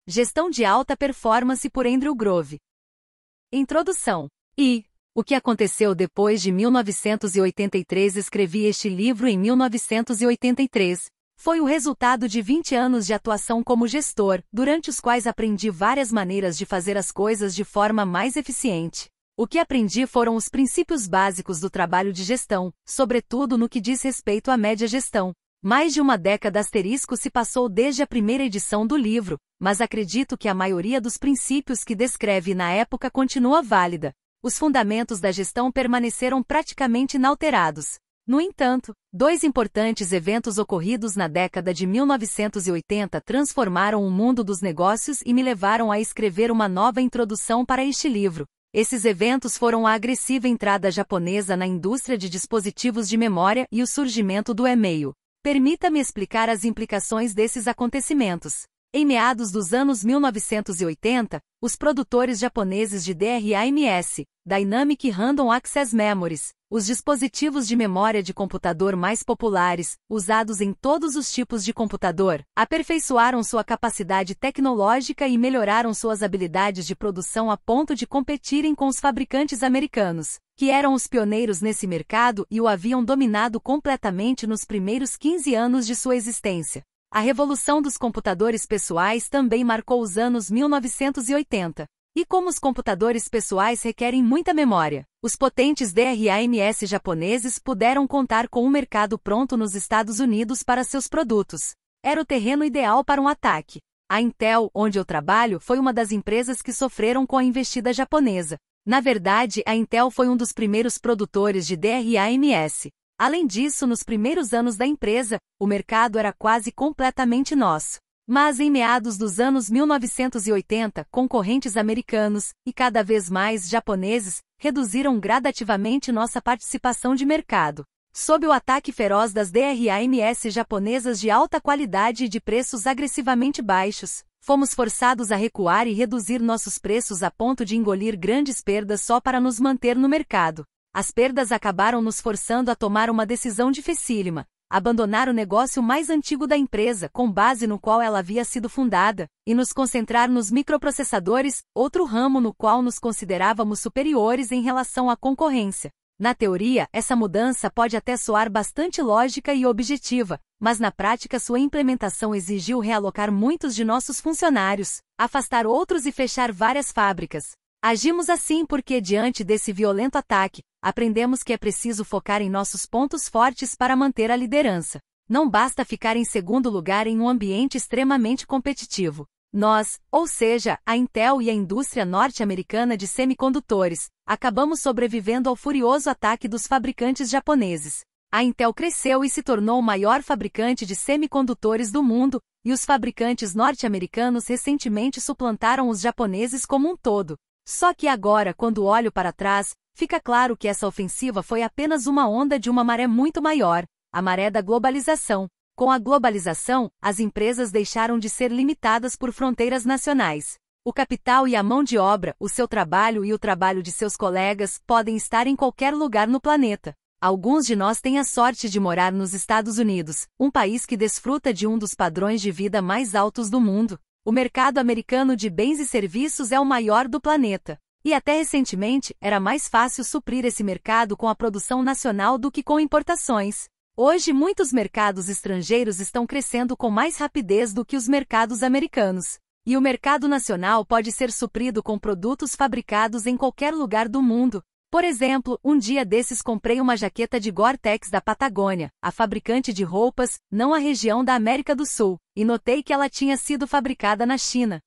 Gestão de Alta Performance por Andrew Grove. Introdução. O que aconteceu depois de 1983? Escrevi este livro em 1983. Foi o resultado de 20 anos de atuação como gestor, durante os quais aprendi várias maneiras de fazer as coisas de forma mais eficiente. O que aprendi foram os princípios básicos do trabalho de gestão, sobretudo no que diz respeito à média gestão. Mais de uma década asterisco se passou desde a primeira edição do livro, mas acredito que a maioria dos princípios que descreve na época continua válida. Os fundamentos da gestão permaneceram praticamente inalterados. No entanto, dois importantes eventos ocorridos na década de 1980 transformaram o mundo dos negócios e me levaram a escrever uma nova introdução para este livro. Esses eventos foram a agressiva entrada japonesa na indústria de dispositivos de memória e o surgimento do e-mail. Permita-me explicar as implicações desses acontecimentos. Em meados dos anos 1980, os produtores japoneses de DRAMs, Dynamic Random Access Memories, os dispositivos de memória de computador mais populares, usados em todos os tipos de computador, aperfeiçoaram sua capacidade tecnológica e melhoraram suas habilidades de produção a ponto de competirem com os fabricantes americanos, que eram os pioneiros nesse mercado e o haviam dominado completamente nos primeiros 15 anos de sua existência. A revolução dos computadores pessoais também marcou os anos 1980. E como os computadores pessoais requerem muita memória, os potentes DRAMs japoneses puderam contar com um mercado pronto nos Estados Unidos para seus produtos. Era o terreno ideal para um ataque. A Intel, onde eu trabalho, foi uma das empresas que sofreram com a investida japonesa. Na verdade, a Intel foi um dos primeiros produtores de DRAMs. Além disso, nos primeiros anos da empresa, o mercado era quase completamente nosso. Mas em meados dos anos 1980, concorrentes americanos, e cada vez mais japoneses, reduziram gradativamente nossa participação de mercado. Sob o ataque feroz das DRAMs japonesas de alta qualidade e de preços agressivamente baixos, fomos forçados a recuar e reduzir nossos preços a ponto de engolir grandes perdas só para nos manter no mercado. As perdas acabaram nos forçando a tomar uma decisão dificílima: abandonar o negócio mais antigo da empresa, com base no qual ela havia sido fundada, e nos concentrar nos microprocessadores, outro ramo no qual nos considerávamos superiores em relação à concorrência. Na teoria, essa mudança pode até soar bastante lógica e objetiva, mas na prática sua implementação exigiu realocar muitos de nossos funcionários, afastar outros e fechar várias fábricas. Agimos assim porque, diante desse violento ataque, aprendemos que é preciso focar em nossos pontos fortes para manter a liderança. Não basta ficar em segundo lugar em um ambiente extremamente competitivo. Nós, ou seja, a Intel e a indústria norte-americana de semicondutores, acabamos sobrevivendo ao furioso ataque dos fabricantes japoneses. A Intel cresceu e se tornou o maior fabricante de semicondutores do mundo, e os fabricantes norte-americanos recentemente suplantaram os japoneses como um todo. Só que agora, quando olho para trás, fica claro que essa ofensiva foi apenas uma onda de uma maré muito maior, a maré da globalização. Com a globalização, as empresas deixaram de ser limitadas por fronteiras nacionais. O capital e a mão de obra, o seu trabalho e o trabalho de seus colegas, podem estar em qualquer lugar no planeta. Alguns de nós têm a sorte de morar nos Estados Unidos, um país que desfruta de um dos padrões de vida mais altos do mundo. O mercado americano de bens e serviços é o maior do planeta. E até recentemente, era mais fácil suprir esse mercado com a produção nacional do que com importações. Hoje, muitos mercados estrangeiros estão crescendo com mais rapidez do que os mercados americanos. E o mercado nacional pode ser suprido com produtos fabricados em qualquer lugar do mundo. Por exemplo, um dia desses comprei uma jaqueta de Gore-Tex da Patagônia, a fabricante de roupas, não a região da América do Sul, e notei que ela tinha sido fabricada na China.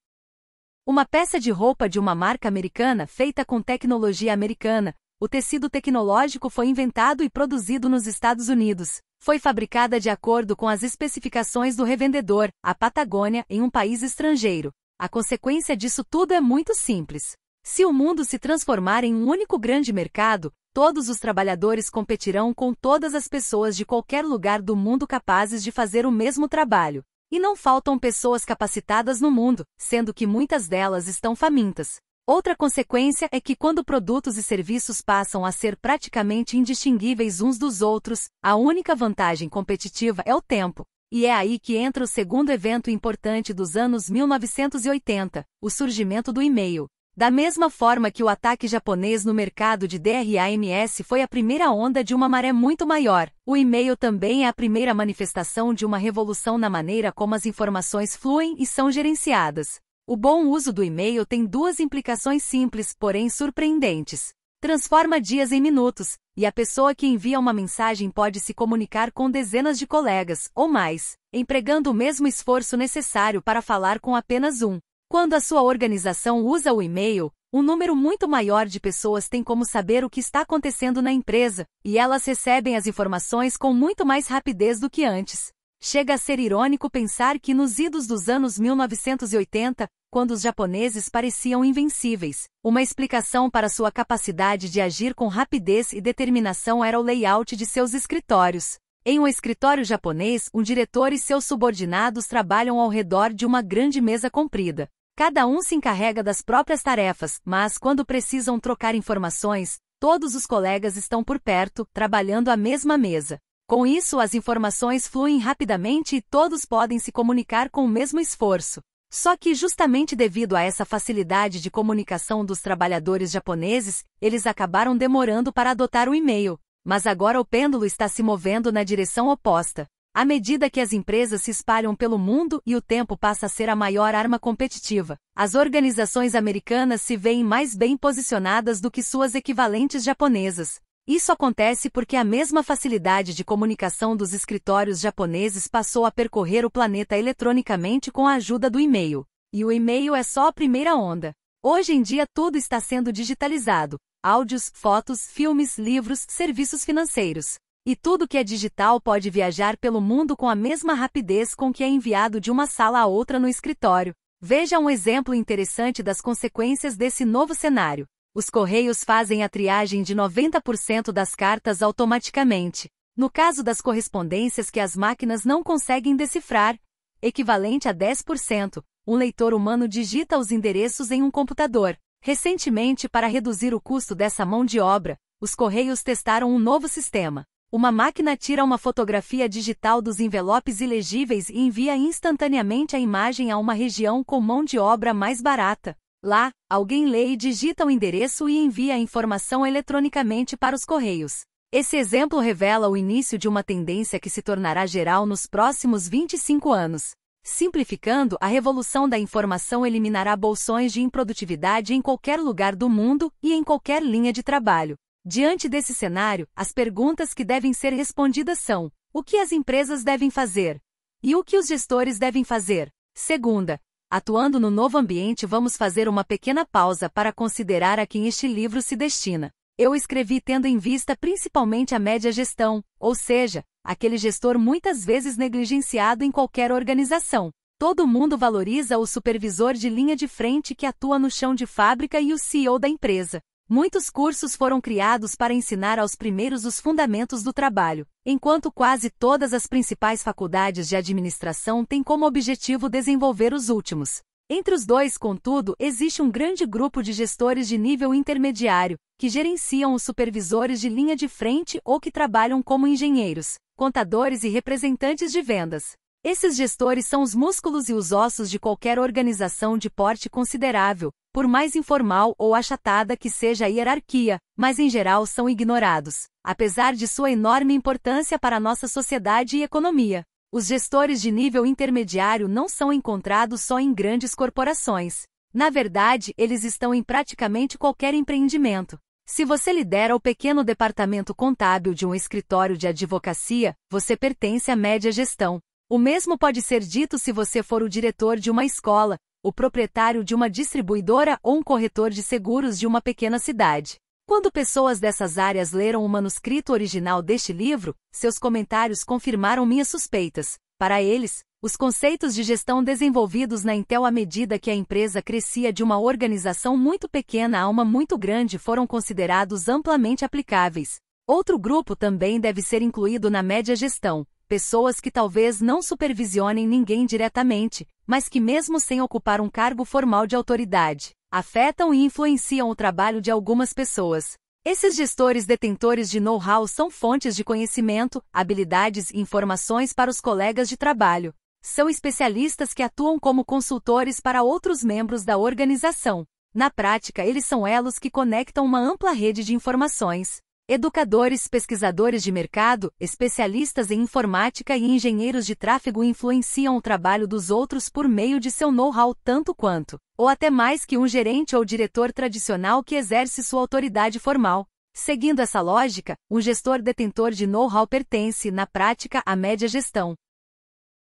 Uma peça de roupa de uma marca americana feita com tecnologia americana. O tecido tecnológico foi inventado e produzido nos Estados Unidos. Foi fabricada de acordo com as especificações do revendedor, a Patagônia, em um país estrangeiro. A consequência disso tudo é muito simples. Se o mundo se transformar em um único grande mercado, todos os trabalhadores competirão com todas as pessoas de qualquer lugar do mundo capazes de fazer o mesmo trabalho. E não faltam pessoas capacitadas no mundo, sendo que muitas delas estão famintas. Outra consequência é que quando produtos e serviços passam a ser praticamente indistinguíveis uns dos outros, a única vantagem competitiva é o tempo. E é aí que entra o segundo evento importante dos anos 1980, o surgimento do e-mail. Da mesma forma que o ataque japonês no mercado de DRAMS foi a primeira onda de uma maré muito maior, o e-mail também é a primeira manifestação de uma revolução na maneira como as informações fluem e são gerenciadas. O bom uso do e-mail tem duas implicações simples, porém surpreendentes. Transforma dias em minutos, e a pessoa que envia uma mensagem pode se comunicar com dezenas de colegas, ou mais, empregando o mesmo esforço necessário para falar com apenas um. Quando a sua organização usa o e-mail, um número muito maior de pessoas tem como saber o que está acontecendo na empresa, e elas recebem as informações com muito mais rapidez do que antes. Chega a ser irônico pensar que nos idos dos anos 1980, quando os japoneses pareciam invencíveis, uma explicação para sua capacidade de agir com rapidez e determinação era o layout de seus escritórios. Em um escritório japonês, um diretor e seus subordinados trabalham ao redor de uma grande mesa comprida. Cada um se encarrega das próprias tarefas, mas quando precisam trocar informações, todos os colegas estão por perto, trabalhando à mesma mesa. Com isso, as informações fluem rapidamente e todos podem se comunicar com o mesmo esforço. Só que justamente devido a essa facilidade de comunicação dos trabalhadores japoneses, eles acabaram demorando para adotar o e-mail. Mas agora o pêndulo está se movendo na direção oposta. À medida que as empresas se espalham pelo mundo e o tempo passa a ser a maior arma competitiva, as organizações americanas se veem mais bem posicionadas do que suas equivalentes japonesas. Isso acontece porque a mesma facilidade de comunicação dos escritórios japoneses passou a percorrer o planeta eletronicamente com a ajuda do e-mail. E o e-mail é só a primeira onda. Hoje em dia tudo está sendo digitalizado: áudios, fotos, filmes, livros, serviços financeiros. E tudo que é digital pode viajar pelo mundo com a mesma rapidez com que é enviado de uma sala a outra no escritório. Veja um exemplo interessante das consequências desse novo cenário. Os correios fazem a triagem de 90% das cartas automaticamente. No caso das correspondências que as máquinas não conseguem decifrar, equivalente a 10%, um leitor humano digita os endereços em um computador. Recentemente, para reduzir o custo dessa mão de obra, os correios testaram um novo sistema. Uma máquina tira uma fotografia digital dos envelopes ilegíveis e envia instantaneamente a imagem a uma região com mão de obra mais barata. Lá, alguém lê e digita o endereço e envia a informação eletronicamente para os correios. Esse exemplo revela o início de uma tendência que se tornará geral nos próximos 25 anos. Simplificando, a revolução da informação eliminará bolsões de improdutividade em qualquer lugar do mundo e em qualquer linha de trabalho. Diante desse cenário, as perguntas que devem ser respondidas são: o que as empresas devem fazer? E o que os gestores devem fazer? Segunda, atuando no novo ambiente, vamos fazer uma pequena pausa para considerar a quem este livro se destina. Eu escrevi tendo em vista principalmente a média gestão, ou seja, aquele gestor muitas vezes negligenciado em qualquer organização. Todo mundo valoriza o supervisor de linha de frente que atua no chão de fábrica e o CEO da empresa. Muitos cursos foram criados para ensinar aos primeiros os fundamentos do trabalho, enquanto quase todas as principais faculdades de administração têm como objetivo desenvolver os últimos. Entre os dois, contudo, existe um grande grupo de gestores de nível intermediário, que gerenciam os supervisores de linha de frente ou que trabalham como engenheiros, contadores e representantes de vendas. Esses gestores são os músculos e os ossos de qualquer organização de porte considerável, por mais informal ou achatada que seja a hierarquia, mas em geral são ignorados, apesar de sua enorme importância para a nossa sociedade e economia. Os gestores de nível intermediário não são encontrados só em grandes corporações. Na verdade, eles estão em praticamente qualquer empreendimento. Se você lidera o pequeno departamento contábil de um escritório de advocacia, você pertence à média gestão. O mesmo pode ser dito se você for o diretor de uma escola, o proprietário de uma distribuidora ou um corretor de seguros de uma pequena cidade. Quando pessoas dessas áreas leram o manuscrito original deste livro, seus comentários confirmaram minhas suspeitas. Para eles, os conceitos de gestão desenvolvidos na Intel à medida que a empresa crescia de uma organização muito pequena a uma muito grande foram considerados amplamente aplicáveis. Outro grupo também deve ser incluído na média gestão. Pessoas que talvez não supervisionem ninguém diretamente, mas que mesmo sem ocupar um cargo formal de autoridade, afetam e influenciam o trabalho de algumas pessoas. Esses gestores detentores de know-how são fontes de conhecimento, habilidades e informações para os colegas de trabalho. São especialistas que atuam como consultores para outros membros da organização. Na prática, eles são elos que conectam uma ampla rede de informações. Educadores, pesquisadores de mercado, especialistas em informática e engenheiros de tráfego influenciam o trabalho dos outros por meio de seu know-how tanto quanto, ou até mais que um gerente ou diretor tradicional que exerce sua autoridade formal. Seguindo essa lógica, um gestor detentor de know-how pertence, na prática, à média gestão.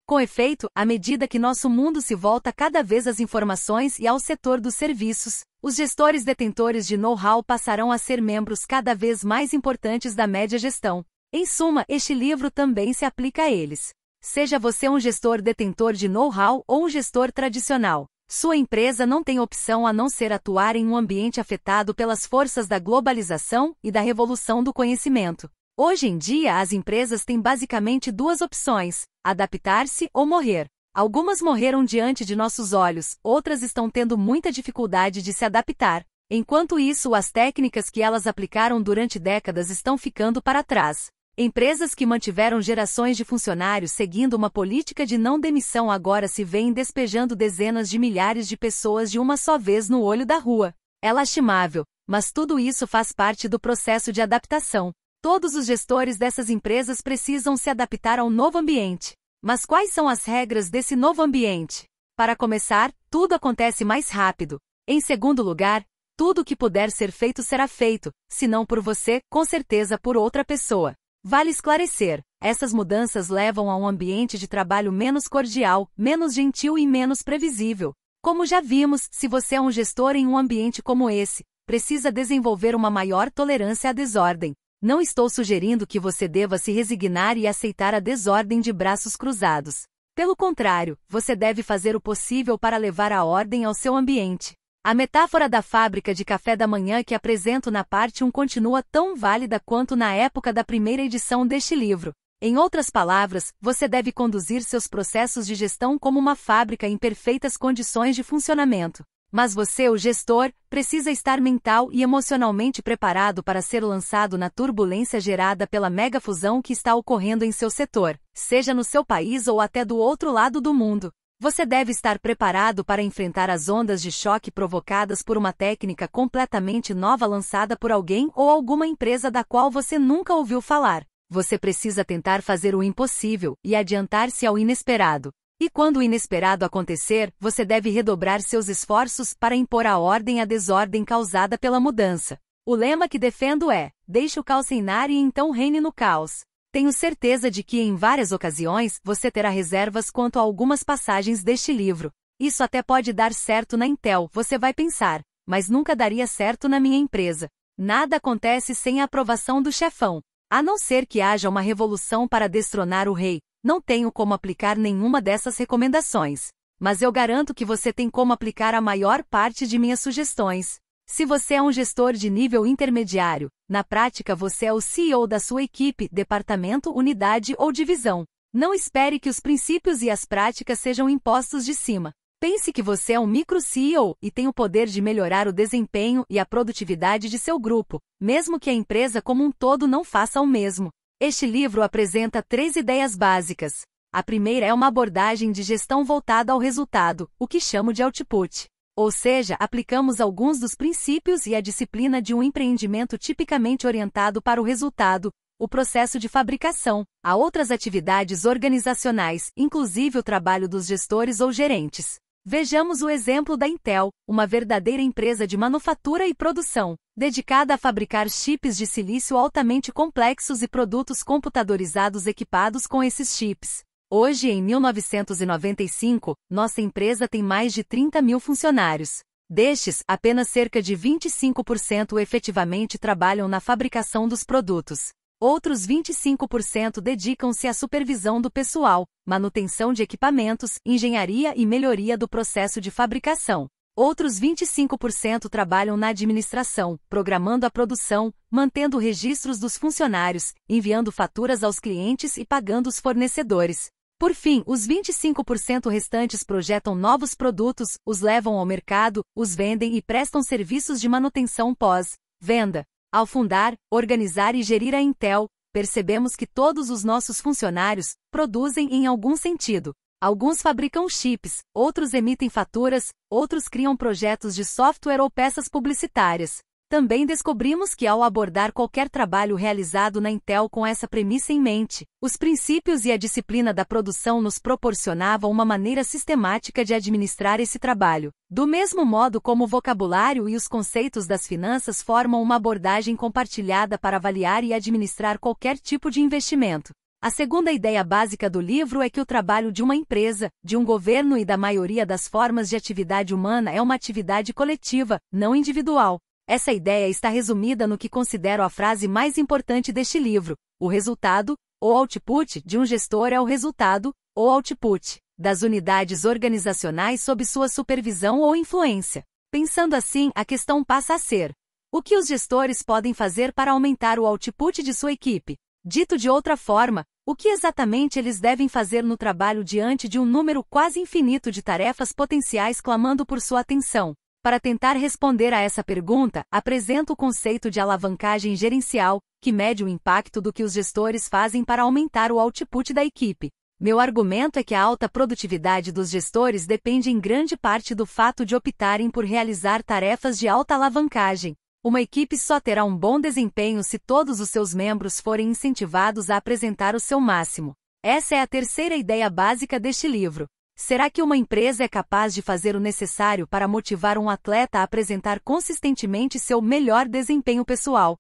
Com efeito, à medida que nosso mundo se volta cada vez às informações e ao setor dos serviços, os gestores detentores de know-how passarão a ser membros cada vez mais importantes da média gestão. Em suma, este livro também se aplica a eles. Seja você um gestor detentor de know-how ou um gestor tradicional, sua empresa não tem opção a não ser atuar em um ambiente afetado pelas forças da globalização e da revolução do conhecimento. Hoje em dia, as empresas têm basicamente duas opções: adaptar-se ou morrer. Algumas morreram diante de nossos olhos, outras estão tendo muita dificuldade de se adaptar. Enquanto isso, as técnicas que elas aplicaram durante décadas estão ficando para trás. Empresas que mantiveram gerações de funcionários seguindo uma política de não demissão agora se veem despejando dezenas de milhares de pessoas de uma só vez no olho da rua. É lastimável, mas tudo isso faz parte do processo de adaptação. Todos os gestores dessas empresas precisam se adaptar ao novo ambiente. Mas quais são as regras desse novo ambiente? Para começar, tudo acontece mais rápido. Em segundo lugar, tudo o que puder ser feito será feito, se não por você, com certeza por outra pessoa. Vale esclarecer, essas mudanças levam a um ambiente de trabalho menos cordial, menos gentil e menos previsível. Como já vimos, se você é um gestor em um ambiente como esse, precisa desenvolver uma maior tolerância à desordem. Não estou sugerindo que você deva se resignar e aceitar a desordem de braços cruzados. Pelo contrário, você deve fazer o possível para levar a ordem ao seu ambiente. A metáfora da fábrica de café da manhã que apresento na parte 1 continua tão válida quanto na época da primeira edição deste livro. Em outras palavras, você deve conduzir seus processos de gestão como uma fábrica em perfeitas condições de funcionamento. Mas você, o gestor, precisa estar mental e emocionalmente preparado para ser lançado na turbulência gerada pela megafusão que está ocorrendo em seu setor, seja no seu país ou até do outro lado do mundo. Você deve estar preparado para enfrentar as ondas de choque provocadas por uma técnica completamente nova lançada por alguém ou alguma empresa da qual você nunca ouviu falar. Você precisa tentar fazer o impossível e adiantar-se ao inesperado. E quando o inesperado acontecer, você deve redobrar seus esforços para impor a ordem à desordem causada pela mudança. O lema que defendo é: deixe o caos reinar e então reine no caos. Tenho certeza de que em várias ocasiões você terá reservas quanto a algumas passagens deste livro. Isso até pode dar certo na Intel, você vai pensar, mas nunca daria certo na minha empresa. Nada acontece sem a aprovação do chefão. A não ser que haja uma revolução para destronar o rei. Não tenho como aplicar nenhuma dessas recomendações, mas eu garanto que você tem como aplicar a maior parte de minhas sugestões. Se você é um gestor de nível intermediário, na prática você é o CEO da sua equipe, departamento, unidade ou divisão. Não espere que os princípios e as práticas sejam impostos de cima. Pense que você é um micro-CEO e tem o poder de melhorar o desempenho e a produtividade de seu grupo, mesmo que a empresa como um todo não faça o mesmo. Este livro apresenta 3 ideias básicas. A primeira é uma abordagem de gestão voltada ao resultado, o que chamo de output. Ou seja, aplicamos alguns dos princípios e a disciplina de um empreendimento tipicamente orientado para o resultado, o processo de fabricação, a outras atividades organizacionais, inclusive o trabalho dos gestores ou gerentes. Vejamos o exemplo da Intel, uma verdadeira empresa de manufatura e produção, dedicada a fabricar chips de silício altamente complexos e produtos computadorizados equipados com esses chips. Hoje, em 1995, nossa empresa tem mais de 30 mil funcionários. Destes, apenas cerca de 25% efetivamente trabalham na fabricação dos produtos. Outros 25% dedicam-se à supervisão do pessoal, manutenção de equipamentos, engenharia e melhoria do processo de fabricação. Outros 25% trabalham na administração, programando a produção, mantendo registros dos funcionários, enviando faturas aos clientes e pagando os fornecedores. Por fim, os 25% restantes projetam novos produtos, os levam ao mercado, os vendem e prestam serviços de manutenção pós-venda. Ao fundar, organizar e gerir a Intel, percebemos que todos os nossos funcionários produzem em algum sentido. Alguns fabricam chips, outros emitem faturas, outros criam projetos de software ou peças publicitárias. Também descobrimos que ao abordar qualquer trabalho realizado na Intel com essa premissa em mente, os princípios e a disciplina da produção nos proporcionavam uma maneira sistemática de administrar esse trabalho. Do mesmo modo como o vocabulário e os conceitos das finanças formam uma abordagem compartilhada para avaliar e administrar qualquer tipo de investimento. A segunda ideia básica do livro é que o trabalho de uma empresa, de um governo e da maioria das formas de atividade humana é uma atividade coletiva, não individual. Essa ideia está resumida no que considero a frase mais importante deste livro: o resultado, ou output, de um gestor é o resultado, ou output, das unidades organizacionais sob sua supervisão ou influência. Pensando assim, a questão passa a ser: o que os gestores podem fazer para aumentar o output de sua equipe? Dito de outra forma, o que exatamente eles devem fazer no trabalho diante de um número quase infinito de tarefas potenciais clamando por sua atenção? Para tentar responder a essa pergunta, apresento o conceito de alavancagem gerencial, que mede o impacto do que os gestores fazem para aumentar o output da equipe. Meu argumento é que a alta produtividade dos gestores depende em grande parte do fato de optarem por realizar tarefas de alta alavancagem. Uma equipe só terá um bom desempenho se todos os seus membros forem incentivados a apresentar o seu máximo. Essa é a terceira ideia básica deste livro. Será que uma empresa é capaz de fazer o necessário para motivar um atleta a apresentar consistentemente seu melhor desempenho pessoal?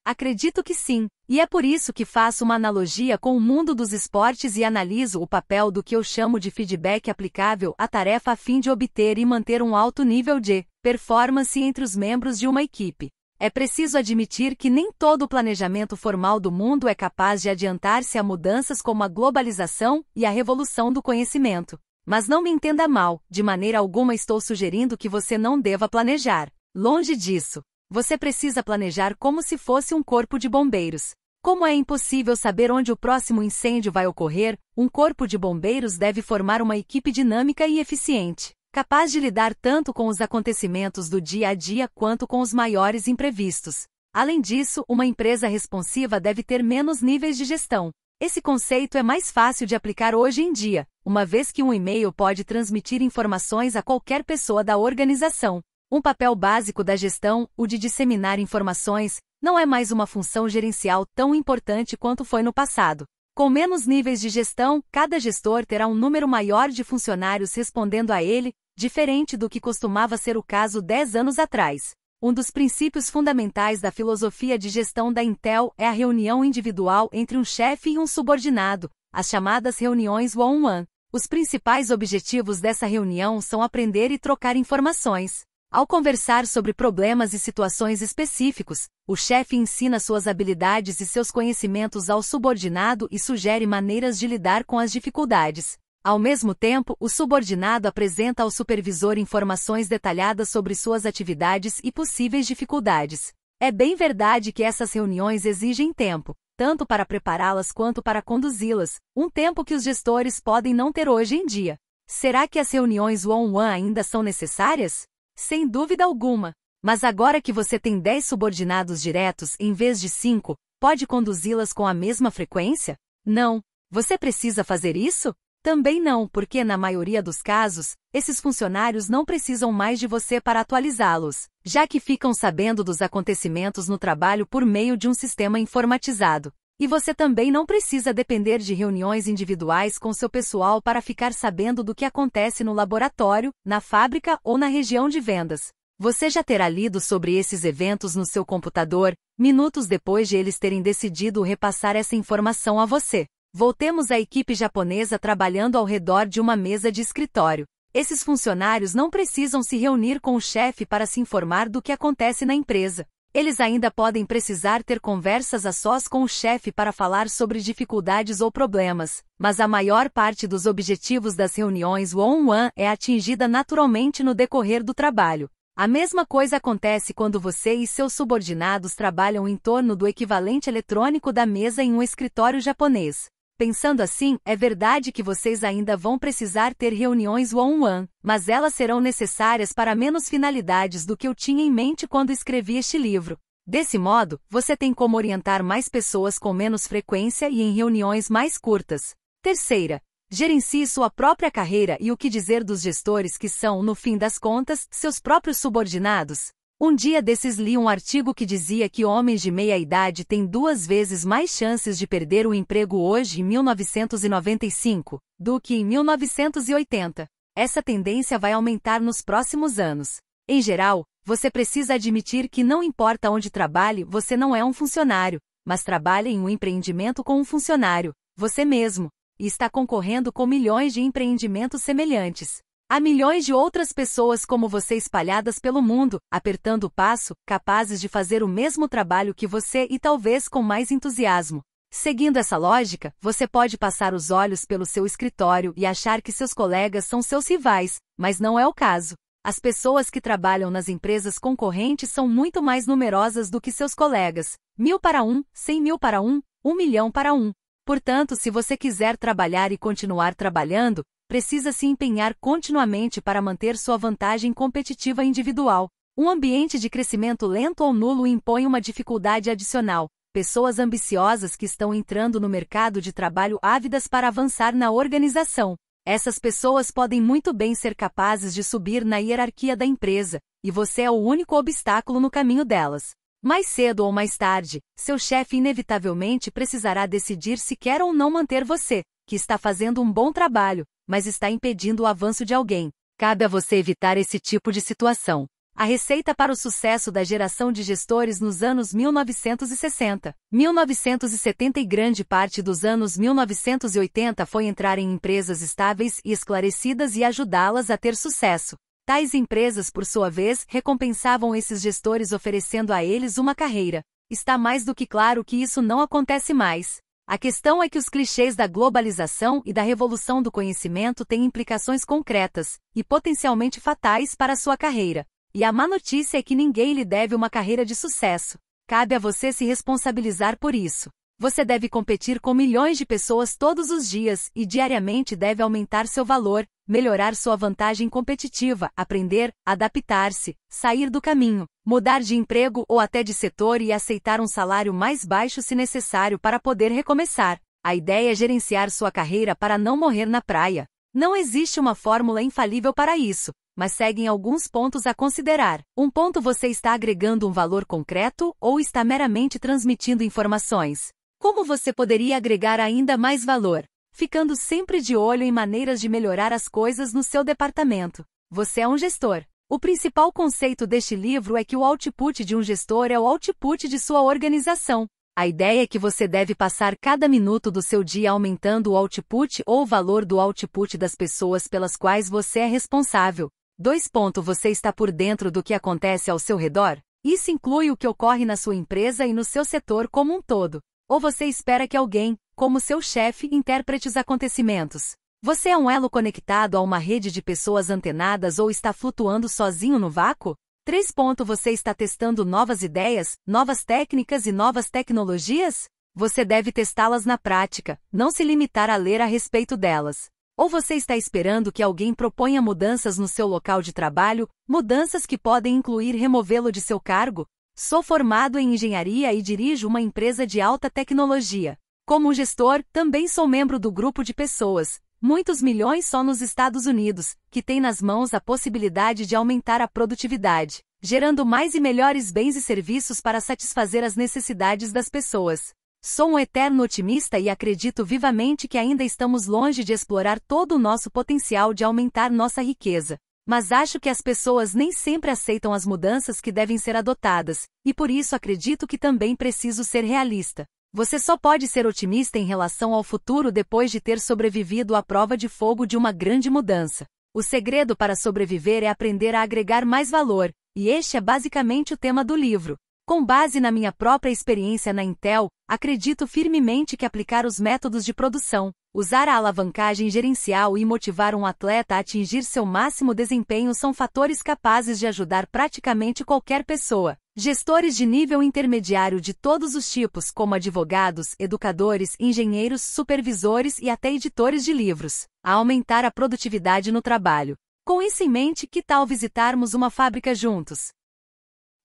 Acredito que sim, e é por isso que faço uma analogia com o mundo dos esportes e analiso o papel do que eu chamo de feedback aplicável à tarefa a fim de obter e manter um alto nível de performance entre os membros de uma equipe. É preciso admitir que nem todo o planejamento formal do mundo é capaz de adiantar-se a mudanças como a globalização e a revolução do conhecimento. Mas não me entenda mal, de maneira alguma estou sugerindo que você não deva planejar. Longe disso. Você precisa planejar como se fosse um corpo de bombeiros. Como é impossível saber onde o próximo incêndio vai ocorrer, um corpo de bombeiros deve formar uma equipe dinâmica e eficiente, capaz de lidar tanto com os acontecimentos do dia a dia quanto com os maiores imprevistos. Além disso, uma empresa responsiva deve ter menos níveis de gestão. Esse conceito é mais fácil de aplicar hoje em dia, uma vez que um e-mail pode transmitir informações a qualquer pessoa da organização. Um papel básico da gestão, o de disseminar informações, não é mais uma função gerencial tão importante quanto foi no passado. Com menos níveis de gestão, cada gestor terá um número maior de funcionários respondendo a ele, diferente do que costumava ser o caso 10 anos atrás. Um dos princípios fundamentais da filosofia de gestão da Intel é a reunião individual entre um chefe e um subordinado, as chamadas reuniões one-on-one. Os principais objetivos dessa reunião são aprender e trocar informações. Ao conversar sobre problemas e situações específicos, o chefe ensina suas habilidades e seus conhecimentos ao subordinado e sugere maneiras de lidar com as dificuldades. Ao mesmo tempo, o subordinado apresenta ao supervisor informações detalhadas sobre suas atividades e possíveis dificuldades. É bem verdade que essas reuniões exigem tempo, tanto para prepará-las quanto para conduzi-las, um tempo que os gestores podem não ter hoje em dia. Será que as reuniões one-on-one ainda são necessárias? Sem dúvida alguma. Mas agora que você tem 10 subordinados diretos em vez de 5, pode conduzi-las com a mesma frequência? Não. Você precisa fazer isso? Também não, porque na maioria dos casos, esses funcionários não precisam mais de você para atualizá-los, já que ficam sabendo dos acontecimentos no trabalho por meio de um sistema informatizado. E você também não precisa depender de reuniões individuais com seu pessoal para ficar sabendo do que acontece no laboratório, na fábrica ou na região de vendas. Você já terá lido sobre esses eventos no seu computador, minutos depois de eles terem decidido repassar essa informação a você. Voltemos à equipe japonesa trabalhando ao redor de uma mesa de escritório. Esses funcionários não precisam se reunir com o chefe para se informar do que acontece na empresa. Eles ainda podem precisar ter conversas a sós com o chefe para falar sobre dificuldades ou problemas, mas a maior parte dos objetivos das reuniões one-on-one é atingida naturalmente no decorrer do trabalho. A mesma coisa acontece quando você e seus subordinados trabalham em torno do equivalente eletrônico da mesa em um escritório japonês. Pensando assim, é verdade que vocês ainda vão precisar ter reuniões one-on-one, mas elas serão necessárias para menos finalidades do que eu tinha em mente quando escrevi este livro. Desse modo, você tem como orientar mais pessoas com menos frequência e em reuniões mais curtas. Terceira, gerencie sua própria carreira e o que dizer dos gestores que são, no fim das contas, seus próprios subordinados. Um dia desses li um artigo que dizia que homens de meia idade têm 2 vezes mais chances de perder o emprego hoje em 1995 do que em 1980. Essa tendência vai aumentar nos próximos anos. Em geral, você precisa admitir que não importa onde trabalhe, você não é um funcionário, mas trabalha em um empreendimento com um funcionário, você mesmo, e está concorrendo com milhões de empreendimentos semelhantes. Há milhões de outras pessoas como você espalhadas pelo mundo, apertando o passo, capazes de fazer o mesmo trabalho que você e talvez com mais entusiasmo. Seguindo essa lógica, você pode passar os olhos pelo seu escritório e achar que seus colegas são seus rivais, mas não é o caso. As pessoas que trabalham nas empresas concorrentes são muito mais numerosas do que seus colegas. 1000 para 1, 100.000 para 1, 1 milhão para 1. Portanto, se você quiser trabalhar e continuar trabalhando, precisa se empenhar continuamente para manter sua vantagem competitiva individual. Um ambiente de crescimento lento ou nulo impõe uma dificuldade adicional. Pessoas ambiciosas que estão entrando no mercado de trabalho ávidas para avançar na organização. Essas pessoas podem muito bem ser capazes de subir na hierarquia da empresa, e você é o único obstáculo no caminho delas. Mais cedo ou mais tarde, seu chefe inevitavelmente precisará decidir se quer ou não manter você, que está fazendo um bom trabalho, mas está impedindo o avanço de alguém. Cabe a você evitar esse tipo de situação. A receita para o sucesso da geração de gestores nos anos 1960, 1970 e grande parte dos anos 1980 foi entrar em empresas estáveis e esclarecidas e ajudá-las a ter sucesso. Tais empresas, por sua vez, recompensavam esses gestores oferecendo a eles uma carreira. Está mais do que claro que isso não acontece mais. A questão é que os clichês da globalização e da revolução do conhecimento têm implicações concretas e potencialmente fatais para a sua carreira. E a má notícia é que ninguém lhe deve uma carreira de sucesso. Cabe a você se responsabilizar por isso. Você deve competir com milhões de pessoas todos os dias e diariamente deve aumentar seu valor, melhorar sua vantagem competitiva, aprender, adaptar-se, sair do caminho, mudar de emprego ou até de setor e aceitar um salário mais baixo se necessário para poder recomeçar. A ideia é gerenciar sua carreira para não morrer na praia. Não existe uma fórmula infalível para isso, mas seguem alguns pontos a considerar. Um ponto: você está agregando um valor concreto ou está meramente transmitindo informações? Como você poderia agregar ainda mais valor? Ficando sempre de olho em maneiras de melhorar as coisas no seu departamento. Você é um gestor. O principal conceito deste livro é que o output de um gestor é o output de sua organização. A ideia é que você deve passar cada minuto do seu dia aumentando o output ou o valor do output das pessoas pelas quais você é responsável. 2. Você está por dentro do que acontece ao seu redor? Isso inclui o que ocorre na sua empresa e no seu setor como um todo. Ou você espera que alguém, como seu chefe, interprete os acontecimentos? Você é um elo conectado a uma rede de pessoas antenadas ou está flutuando sozinho no vácuo? 3. Você está testando novas ideias, novas técnicas e novas tecnologias? Você deve testá-las na prática, não se limitar a ler a respeito delas. Ou você está esperando que alguém proponha mudanças no seu local de trabalho, mudanças que podem incluir removê-lo de seu cargo? Sou formado em engenharia e dirijo uma empresa de alta tecnologia. Como gestor, também sou membro do grupo de pessoas, muitos milhões só nos Estados Unidos, que tem nas mãos a possibilidade de aumentar a produtividade, gerando mais e melhores bens e serviços para satisfazer as necessidades das pessoas. Sou um eterno otimista e acredito vivamente que ainda estamos longe de explorar todo o nosso potencial de aumentar nossa riqueza. Mas acho que as pessoas nem sempre aceitam as mudanças que devem ser adotadas, e por isso acredito que também preciso ser realista. Você só pode ser otimista em relação ao futuro depois de ter sobrevivido à prova de fogo de uma grande mudança. O segredo para sobreviver é aprender a agregar mais valor, e este é basicamente o tema do livro. Com base na minha própria experiência na Intel, acredito firmemente que aplicar os métodos de produção, usar a alavancagem gerencial e motivar um atleta a atingir seu máximo desempenho são fatores capazes de ajudar praticamente qualquer pessoa. Gestores de nível intermediário de todos os tipos, como advogados, educadores, engenheiros, supervisores e até editores de livros, a aumentar a produtividade no trabalho. Com isso em mente, que tal visitarmos uma fábrica juntos?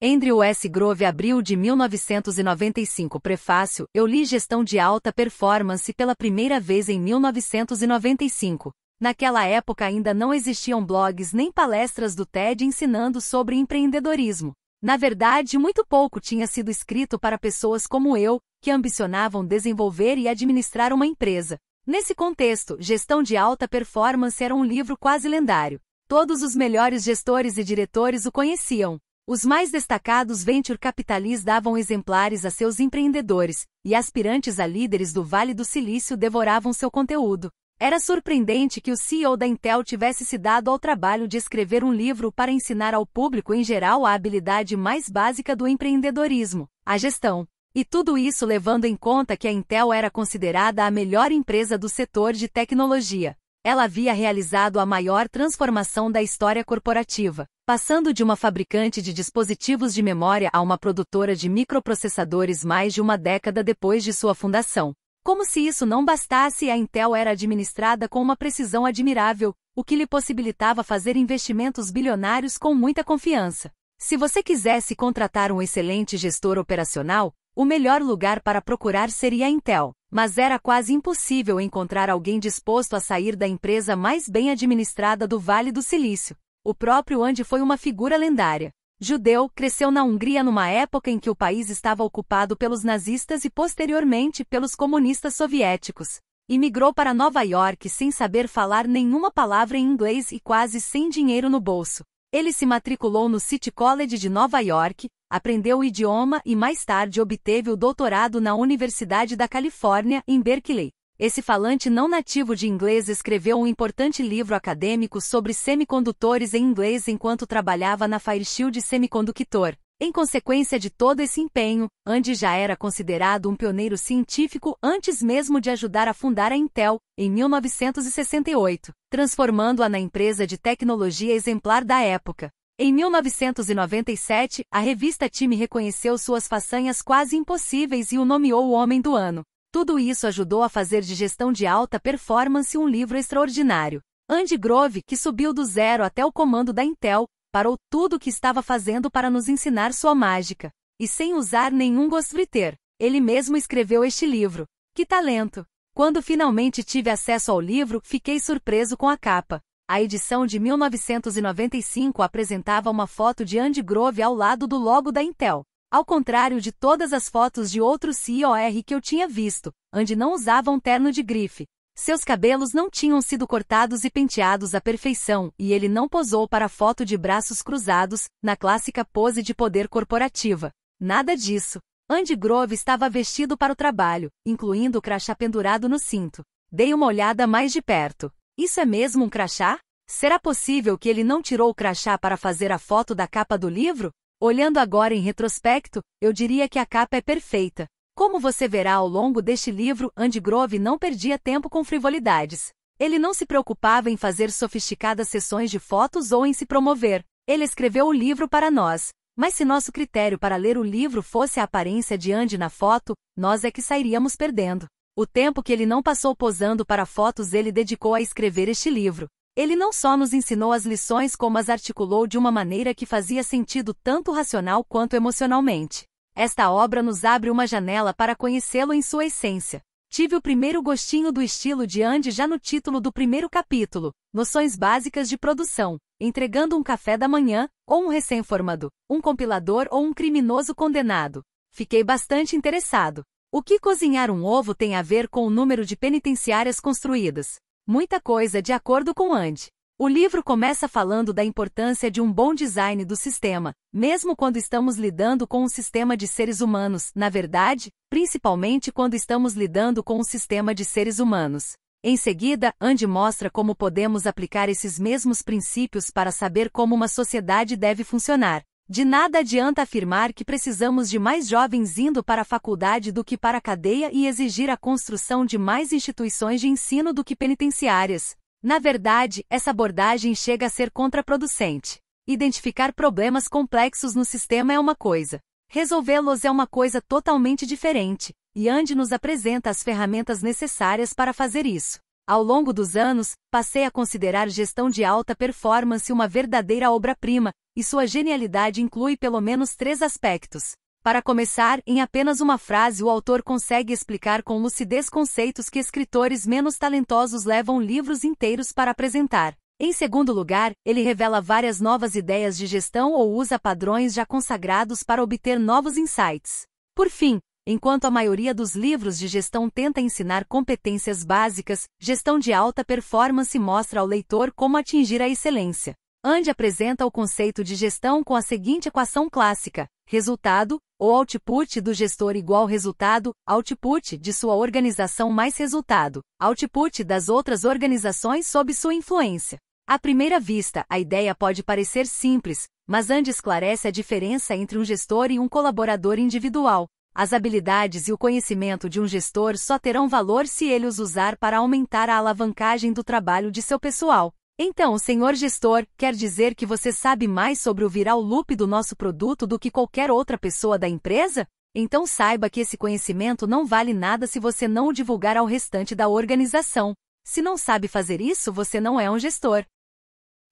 Andrew S. Grove, abril de 1995. Prefácio. Eu li Gestão de Alta Performance pela primeira vez em 1995. Naquela época ainda não existiam blogs nem palestras do TED ensinando sobre empreendedorismo. Na verdade, muito pouco tinha sido escrito para pessoas como eu, que ambicionavam desenvolver e administrar uma empresa. Nesse contexto, Gestão de Alta Performance era um livro quase lendário. Todos os melhores gestores e diretores o conheciam. Os mais destacados venture capitalistas davam exemplares a seus empreendedores, e aspirantes a líderes do Vale do Silício devoravam seu conteúdo. Era surpreendente que o CEO da Intel tivesse se dado ao trabalho de escrever um livro para ensinar ao público em geral a habilidade mais básica do empreendedorismo, a gestão. E tudo isso levando em conta que a Intel era considerada a melhor empresa do setor de tecnologia. Ela havia realizado a maior transformação da história corporativa, passando de uma fabricante de dispositivos de memória a uma produtora de microprocessadores mais de uma década depois de sua fundação. Como se isso não bastasse, a Intel era administrada com uma precisão admirável, o que lhe possibilitava fazer investimentos bilionários com muita confiança. Se você quisesse contratar um excelente gestor operacional, o melhor lugar para procurar seria a Intel, mas era quase impossível encontrar alguém disposto a sair da empresa mais bem administrada do Vale do Silício. O próprio Andy foi uma figura lendária. Judeu, cresceu na Hungria numa época em que o país estava ocupado pelos nazistas e posteriormente pelos comunistas soviéticos. Imigrou para Nova York sem saber falar nenhuma palavra em inglês e quase sem dinheiro no bolso. Ele se matriculou no City College de Nova York, aprendeu o idioma e mais tarde obteve o doutorado na Universidade da Califórnia, em Berkeley. Esse falante não nativo de inglês escreveu um importante livro acadêmico sobre semicondutores em inglês enquanto trabalhava na Fairchild Semiconductor. Em consequência de todo esse empenho, Andy já era considerado um pioneiro científico antes mesmo de ajudar a fundar a Intel, em 1968, transformando-a na empresa de tecnologia exemplar da época. Em 1997, a revista Time reconheceu suas façanhas quase impossíveis e o nomeou o Homem do Ano. Tudo isso ajudou a fazer de Gestão de Alta Performance um livro extraordinário. Andy Grove, que subiu do zero até o comando da Intel, parou tudo o que estava fazendo para nos ensinar sua mágica. E sem usar nenhum ghostwriter, ele mesmo escreveu este livro. Que talento! Quando finalmente tive acesso ao livro, fiquei surpreso com a capa. A edição de 1995 apresentava uma foto de Andy Grove ao lado do logo da Intel. Ao contrário de todas as fotos de outros CEOs que eu tinha visto, Andy não usava um terno de grife. Seus cabelos não tinham sido cortados e penteados à perfeição, e ele não posou para a foto de braços cruzados, na clássica pose de poder corporativa. Nada disso. Andy Grove estava vestido para o trabalho, incluindo o crachá pendurado no cinto. Dei uma olhada mais de perto. Isso é mesmo um crachá? Será possível que ele não tirou o crachá para fazer a foto da capa do livro? Olhando agora em retrospecto, eu diria que a capa é perfeita. Como você verá ao longo deste livro, Andy Grove não perdia tempo com frivolidades. Ele não se preocupava em fazer sofisticadas sessões de fotos ou em se promover. Ele escreveu o livro para nós. Mas se nosso critério para ler o livro fosse a aparência de Andy na foto, nós é que sairíamos perdendo. O tempo que ele não passou posando para fotos ele dedicou a escrever este livro. Ele não só nos ensinou as lições como as articulou de uma maneira que fazia sentido tanto racional quanto emocionalmente. Esta obra nos abre uma janela para conhecê-lo em sua essência. Tive o primeiro gostinho do estilo de Andy já no título do primeiro capítulo, Noções Básicas de Produção, entregando um café da manhã, ou um recém-formado, um compilador ou um criminoso condenado. Fiquei bastante interessado. O que cozinhar um ovo tem a ver com o número de penitenciárias construídas? Muita coisa, de acordo com Andy. O livro começa falando da importância de um bom design do sistema, mesmo quando estamos lidando com um sistema de seres humanos, na verdade, principalmente quando estamos lidando com um sistema de seres humanos. Em seguida, Andy mostra como podemos aplicar esses mesmos princípios para saber como uma sociedade deve funcionar. De nada adianta afirmar que precisamos de mais jovens indo para a faculdade do que para a cadeia e exigir a construção de mais instituições de ensino do que penitenciárias. Na verdade, essa abordagem chega a ser contraproducente. Identificar problemas complexos no sistema é uma coisa. Resolvê-los é uma coisa totalmente diferente, e Andy nos apresenta as ferramentas necessárias para fazer isso. Ao longo dos anos, passei a considerar gestão de alta performance uma verdadeira obra-prima, e sua genialidade inclui pelo menos 3 aspectos. Para começar, em apenas uma frase o autor consegue explicar com lucidez conceitos que escritores menos talentosos levam livros inteiros para apresentar. Em segundo lugar, ele revela várias novas ideias de gestão ou usa padrões já consagrados para obter novos insights. Por fim, enquanto a maioria dos livros de gestão tenta ensinar competências básicas, gestão de alta performance mostra ao leitor como atingir a excelência. Andy apresenta o conceito de gestão com a seguinte equação clássica: resultado, ou output do gestor igual resultado, output de sua organização mais resultado, output das outras organizações sob sua influência. À primeira vista, a ideia pode parecer simples, mas Andy esclarece a diferença entre um gestor e um colaborador individual. As habilidades e o conhecimento de um gestor só terão valor se ele os usar para aumentar a alavancagem do trabalho de seu pessoal. Então, senhor gestor, quer dizer que você sabe mais sobre o viral loop do nosso produto do que qualquer outra pessoa da empresa? Então saiba que esse conhecimento não vale nada se você não o divulgar ao restante da organização. Se não sabe fazer isso, você não é um gestor.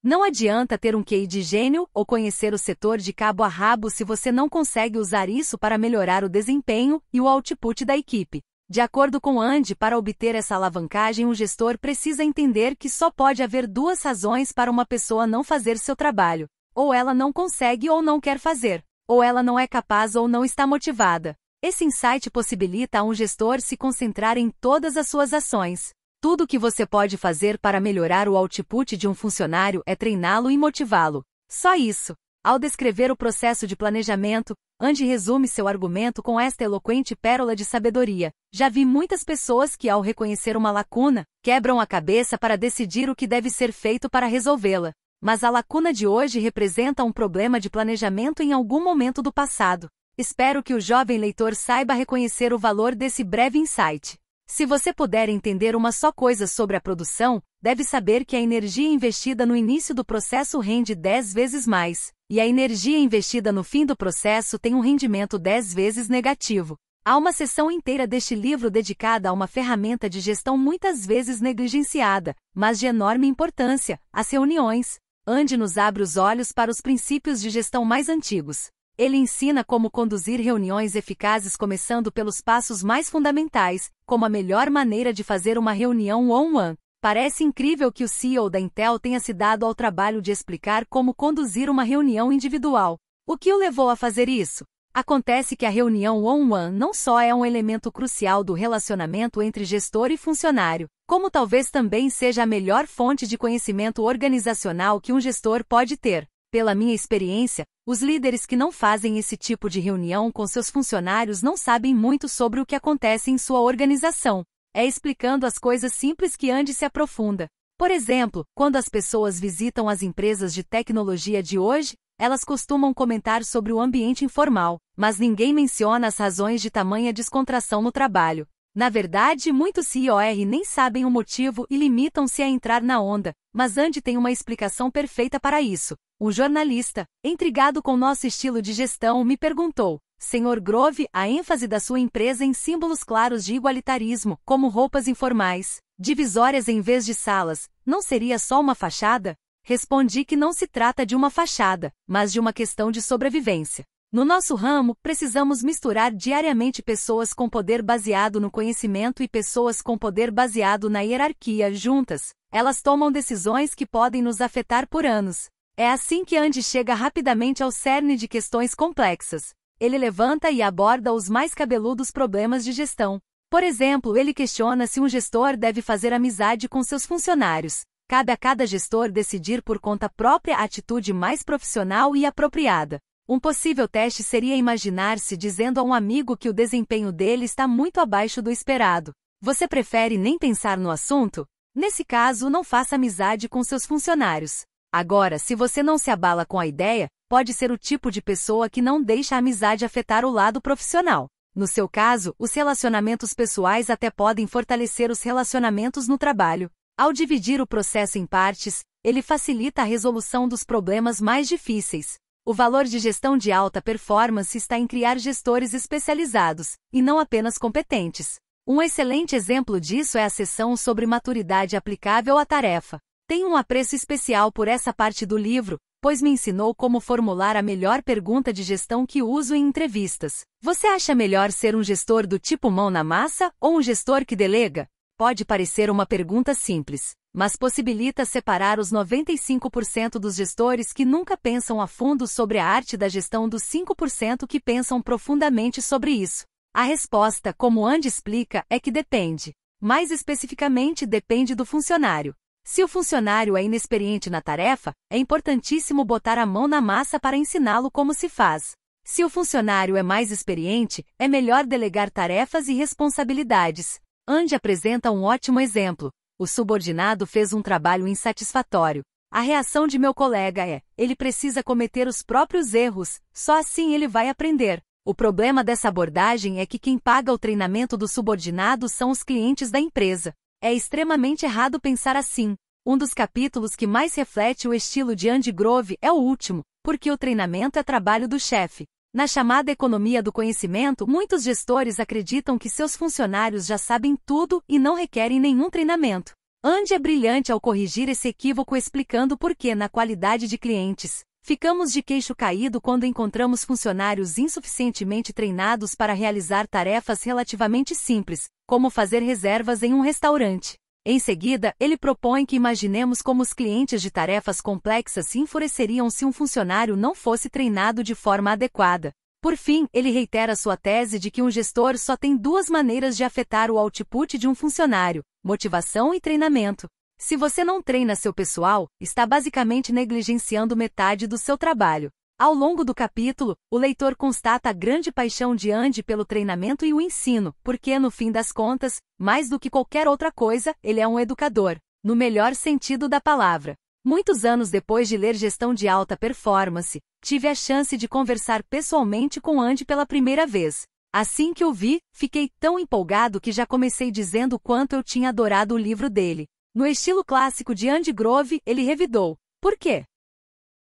Não adianta ter um QI de gênio ou conhecer o setor de cabo a rabo se você não consegue usar isso para melhorar o desempenho e o output da equipe. De acordo com Andy, para obter essa alavancagem, um gestor precisa entender que só pode haver 2 razões para uma pessoa não fazer seu trabalho. Ou ela não consegue ou não quer fazer. Ou ela não é capaz ou não está motivada. Esse insight possibilita a um gestor se concentrar em todas as suas ações. Tudo o que você pode fazer para melhorar o output de um funcionário é treiná-lo e motivá-lo. Só isso. Ao descrever o processo de planejamento, Andy resume seu argumento com esta eloquente pérola de sabedoria. Já vi muitas pessoas que, ao reconhecer uma lacuna, quebram a cabeça para decidir o que deve ser feito para resolvê-la. Mas a lacuna de hoje representa um problema de planejamento em algum momento do passado. Espero que o jovem leitor saiba reconhecer o valor desse breve insight. Se você puder entender uma só coisa sobre a produção, deve saber que a energia investida no início do processo rende 10 vezes mais, e a energia investida no fim do processo tem um rendimento 10 vezes negativo. Há uma seção inteira deste livro dedicada a uma ferramenta de gestão muitas vezes negligenciada, mas de enorme importância: as reuniões. Andy nos abre os olhos para os princípios de gestão mais antigos. Ele ensina como conduzir reuniões eficazes começando pelos passos mais fundamentais, como a melhor maneira de fazer uma reunião one-on-one. Parece incrível que o CEO da Intel tenha se dado ao trabalho de explicar como conduzir uma reunião individual. O que o levou a fazer isso? Acontece que a reunião one-on-one não só é um elemento crucial do relacionamento entre gestor e funcionário, como talvez também seja a melhor fonte de conhecimento organizacional que um gestor pode ter. Pela minha experiência, os líderes que não fazem esse tipo de reunião com seus funcionários não sabem muito sobre o que acontece em sua organização. É explicando as coisas simples que Andy se aprofunda. Por exemplo, quando as pessoas visitam as empresas de tecnologia de hoje, elas costumam comentar sobre o ambiente informal, mas ninguém menciona as razões de tamanha descontração no trabalho. Na verdade, muitos CEOs nem sabem o motivo e limitam-se a entrar na onda, mas Andy tem uma explicação perfeita para isso. Um jornalista, intrigado com nosso estilo de gestão, me perguntou: Sr. Grove, a ênfase da sua empresa em símbolos claros de igualitarismo, como roupas informais, divisórias em vez de salas, não seria só uma fachada? Respondi que não se trata de uma fachada, mas de uma questão de sobrevivência. No nosso ramo, precisamos misturar diariamente pessoas com poder baseado no conhecimento e pessoas com poder baseado na hierarquia juntas. Elas tomam decisões que podem nos afetar por anos. É assim que Andy chega rapidamente ao cerne de questões complexas. Ele levanta e aborda os mais cabeludos problemas de gestão. Por exemplo, ele questiona se um gestor deve fazer amizade com seus funcionários. Cabe a cada gestor decidir por conta própria a atitude mais profissional e apropriada. Um possível teste seria imaginar-se dizendo a um amigo que o desempenho dele está muito abaixo do esperado. Você prefere nem pensar no assunto? Nesse caso, não faça amizade com seus funcionários. Agora, se você não se abala com a ideia, pode ser o tipo de pessoa que não deixa a amizade afetar o lado profissional. No seu caso, os relacionamentos pessoais até podem fortalecer os relacionamentos no trabalho. Ao dividir o processo em partes, ele facilita a resolução dos problemas mais difíceis. O valor de gestão de alta performance está em criar gestores especializados, e não apenas competentes. Um excelente exemplo disso é a seção sobre maturidade aplicável à tarefa. Tenho um apreço especial por essa parte do livro, pois me ensinou como formular a melhor pergunta de gestão que uso em entrevistas. Você acha melhor ser um gestor do tipo mão na massa ou um gestor que delega? Pode parecer uma pergunta simples, mas possibilita separar os 95% dos gestores que nunca pensam a fundo sobre a arte da gestão dos 5% que pensam profundamente sobre isso. A resposta, como Andy explica, é que depende. Mais especificamente, depende do funcionário. Se o funcionário é inexperiente na tarefa, é importantíssimo botar a mão na massa para ensiná-lo como se faz. Se o funcionário é mais experiente, é melhor delegar tarefas e responsabilidades. Andy apresenta um ótimo exemplo. O subordinado fez um trabalho insatisfatório. A reação de meu colega é: ele precisa cometer os próprios erros, só assim ele vai aprender. O problema dessa abordagem é que quem paga o treinamento do subordinado são os clientes da empresa. É extremamente errado pensar assim. Um dos capítulos que mais reflete o estilo de Andy Grove é o último, porque o treinamento é trabalho do chefe. Na chamada economia do conhecimento, muitos gestores acreditam que seus funcionários já sabem tudo e não requerem nenhum treinamento. Andy é brilhante ao corrigir esse equívoco explicando por que, na qualidade de clientes, ficamos de queixo caído quando encontramos funcionários insuficientemente treinados para realizar tarefas relativamente simples, como fazer reservas em um restaurante. Em seguida, ele propõe que imaginemos como os clientes de tarefas complexas se enfureceriam se um funcionário não fosse treinado de forma adequada. Por fim, ele reitera sua tese de que um gestor só tem duas maneiras de afetar o output de um funcionário: motivação e treinamento. Se você não treina seu pessoal, está basicamente negligenciando metade do seu trabalho. Ao longo do capítulo, o leitor constata a grande paixão de Andy pelo treinamento e o ensino, porque, no fim das contas, mais do que qualquer outra coisa, ele é um educador, no melhor sentido da palavra. Muitos anos depois de ler Gestão de Alta Performance, tive a chance de conversar pessoalmente com Andy pela primeira vez. Assim que o vi, fiquei tão empolgado que já comecei dizendo o quanto eu tinha adorado o livro dele. No estilo clássico de Andy Grove, ele revidou: por quê?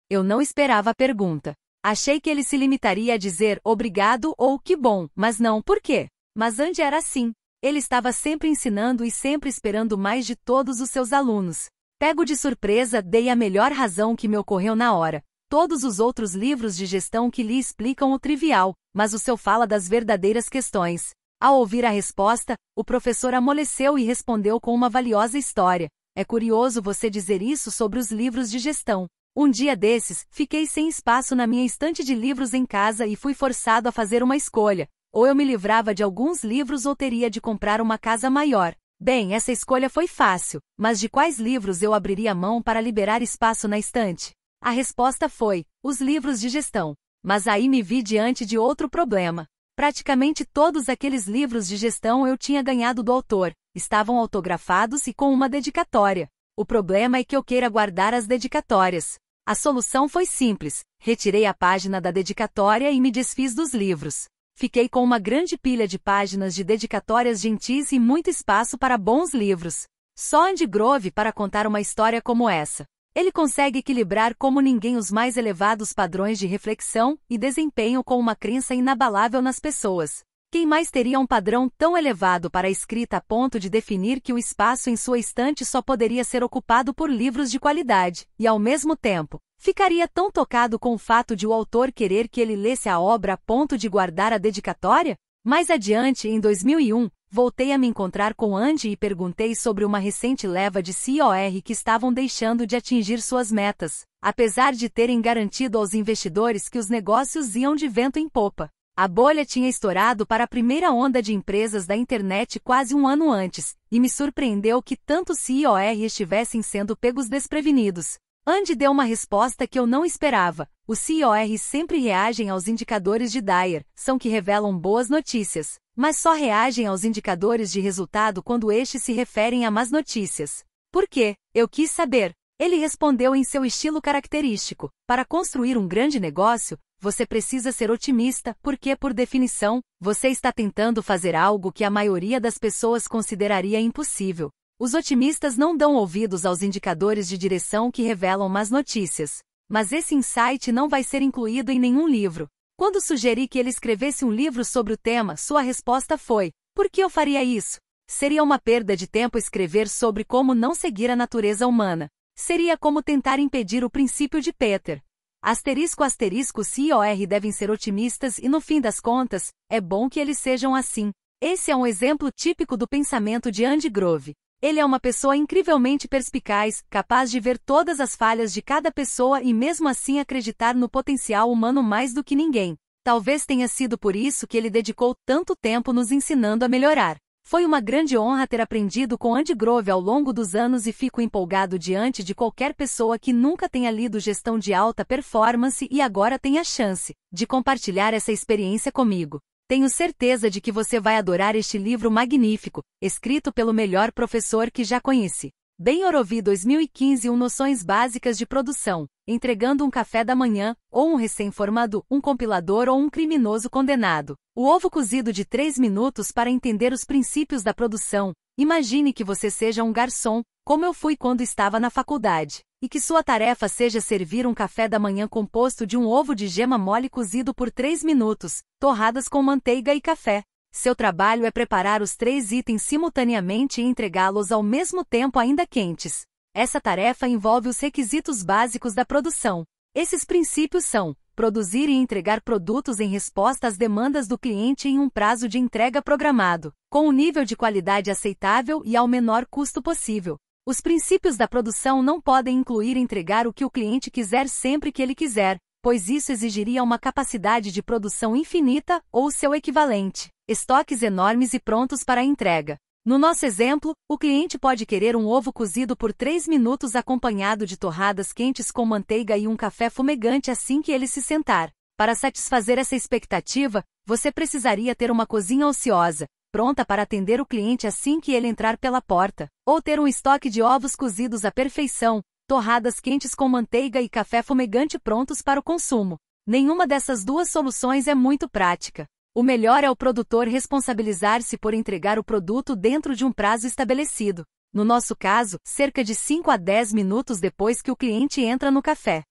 Eu não esperava a pergunta. Achei que ele se limitaria a dizer obrigado ou que bom, mas não por quê. Mas Andy era assim. Ele estava sempre ensinando e sempre esperando mais de todos os seus alunos. Pego de surpresa, dei a melhor razão que me ocorreu na hora. Todos os outros livros de gestão que li explicam o trivial, mas o seu fala das verdadeiras questões. Ao ouvir a resposta, o professor amoleceu e respondeu com uma valiosa história. É curioso você dizer isso sobre os livros de gestão. Um dia desses, fiquei sem espaço na minha estante de livros em casa e fui forçado a fazer uma escolha. Ou eu me livrava de alguns livros ou teria de comprar uma casa maior. Bem, essa escolha foi fácil, mas de quais livros eu abriria mão para liberar espaço na estante? A resposta foi: os livros de gestão. Mas aí me vi diante de outro problema. Praticamente todos aqueles livros de gestão eu tinha ganhado do autor, estavam autografados e com uma dedicatória. O problema é que eu queira guardar as dedicatórias. A solução foi simples: retirei a página da dedicatória e me desfiz dos livros. Fiquei com uma grande pilha de páginas de dedicatórias gentis e muito espaço para bons livros. Só Andy Grove para contar uma história como essa. Ele consegue equilibrar como ninguém os mais elevados padrões de reflexão e desempenho com uma crença inabalável nas pessoas. Quem mais teria um padrão tão elevado para a escrita a ponto de definir que o espaço em sua estante só poderia ser ocupado por livros de qualidade, e ao mesmo tempo, ficaria tão tocado com o fato de o autor querer que ele lesse a obra a ponto de guardar a dedicatória? Mais adiante, em 2001, voltei a me encontrar com Andy e perguntei sobre uma recente leva de COR que estavam deixando de atingir suas metas, apesar de terem garantido aos investidores que os negócios iam de vento em popa. A bolha tinha estourado para a primeira onda de empresas da internet quase um ano antes, e me surpreendeu que tanto COR estivessem sendo pegos desprevenidos. Andy deu uma resposta que eu não esperava. Os COR sempre reagem aos indicadores de Dyer, são que revelam boas notícias, mas só reagem aos indicadores de resultado quando estes se referem a más notícias. Por quê? Eu quis saber. Ele respondeu em seu estilo característico: para construir um grande negócio, você precisa ser otimista, porque, por definição, você está tentando fazer algo que a maioria das pessoas consideraria impossível. Os otimistas não dão ouvidos aos indicadores de direção que revelam más notícias. Mas esse insight não vai ser incluído em nenhum livro. Quando sugeri que ele escrevesse um livro sobre o tema, sua resposta foi: Por que eu faria isso? Seria uma perda de tempo escrever sobre como não seguir a natureza humana. Seria como tentar impedir o princípio de Peter. **COR devem ser otimistas e no fim das contas, é bom que eles sejam assim. Esse é um exemplo típico do pensamento de Andy Grove. Ele é uma pessoa incrivelmente perspicaz, capaz de ver todas as falhas de cada pessoa e mesmo assim acreditar no potencial humano mais do que ninguém. Talvez tenha sido por isso que ele dedicou tanto tempo nos ensinando a melhorar. Foi uma grande honra ter aprendido com Andy Grove ao longo dos anos e fico empolgado diante de qualquer pessoa que nunca tenha lido Gestão de Alta Performance e agora tenha a chance de compartilhar essa experiência comigo. Tenho certeza de que você vai adorar este livro magnífico, escrito pelo melhor professor que já conheci. Ben Horowitz 2015 Noções básicas de produção, entregando um café da manhã, ou um recém-formado, um compilador ou um criminoso condenado. O ovo cozido de 3 minutos para entender os princípios da produção. Imagine que você seja um garçom, como eu fui quando estava na faculdade, e que sua tarefa seja servir um café da manhã composto de um ovo de gema mole cozido por 3 minutos, torradas com manteiga e café. Seu trabalho é preparar os 3 itens simultaneamente e entregá-los ao mesmo tempo ainda quentes. Essa tarefa envolve os requisitos básicos da produção. Esses princípios são: produzir e entregar produtos em resposta às demandas do cliente em um prazo de entrega programado, com um nível de qualidade aceitável e ao menor custo possível. Os princípios da produção não podem incluir entregar o que o cliente quiser sempre que ele quiser, pois isso exigiria uma capacidade de produção infinita ou seu equivalente, estoques enormes e prontos para a entrega. No nosso exemplo, o cliente pode querer um ovo cozido por 3 minutos acompanhado de torradas quentes com manteiga e um café fumegante assim que ele se sentar. Para satisfazer essa expectativa, você precisaria ter uma cozinha ociosa, pronta para atender o cliente assim que ele entrar pela porta, ou ter um estoque de ovos cozidos à perfeição, torradas quentes com manteiga e café fumegante prontos para o consumo. Nenhuma dessas duas soluções é muito prática. O melhor é o produtor responsabilizar-se por entregar o produto dentro de um prazo estabelecido. No nosso caso, cerca de 5 a 10 minutos depois que o cliente entra no café.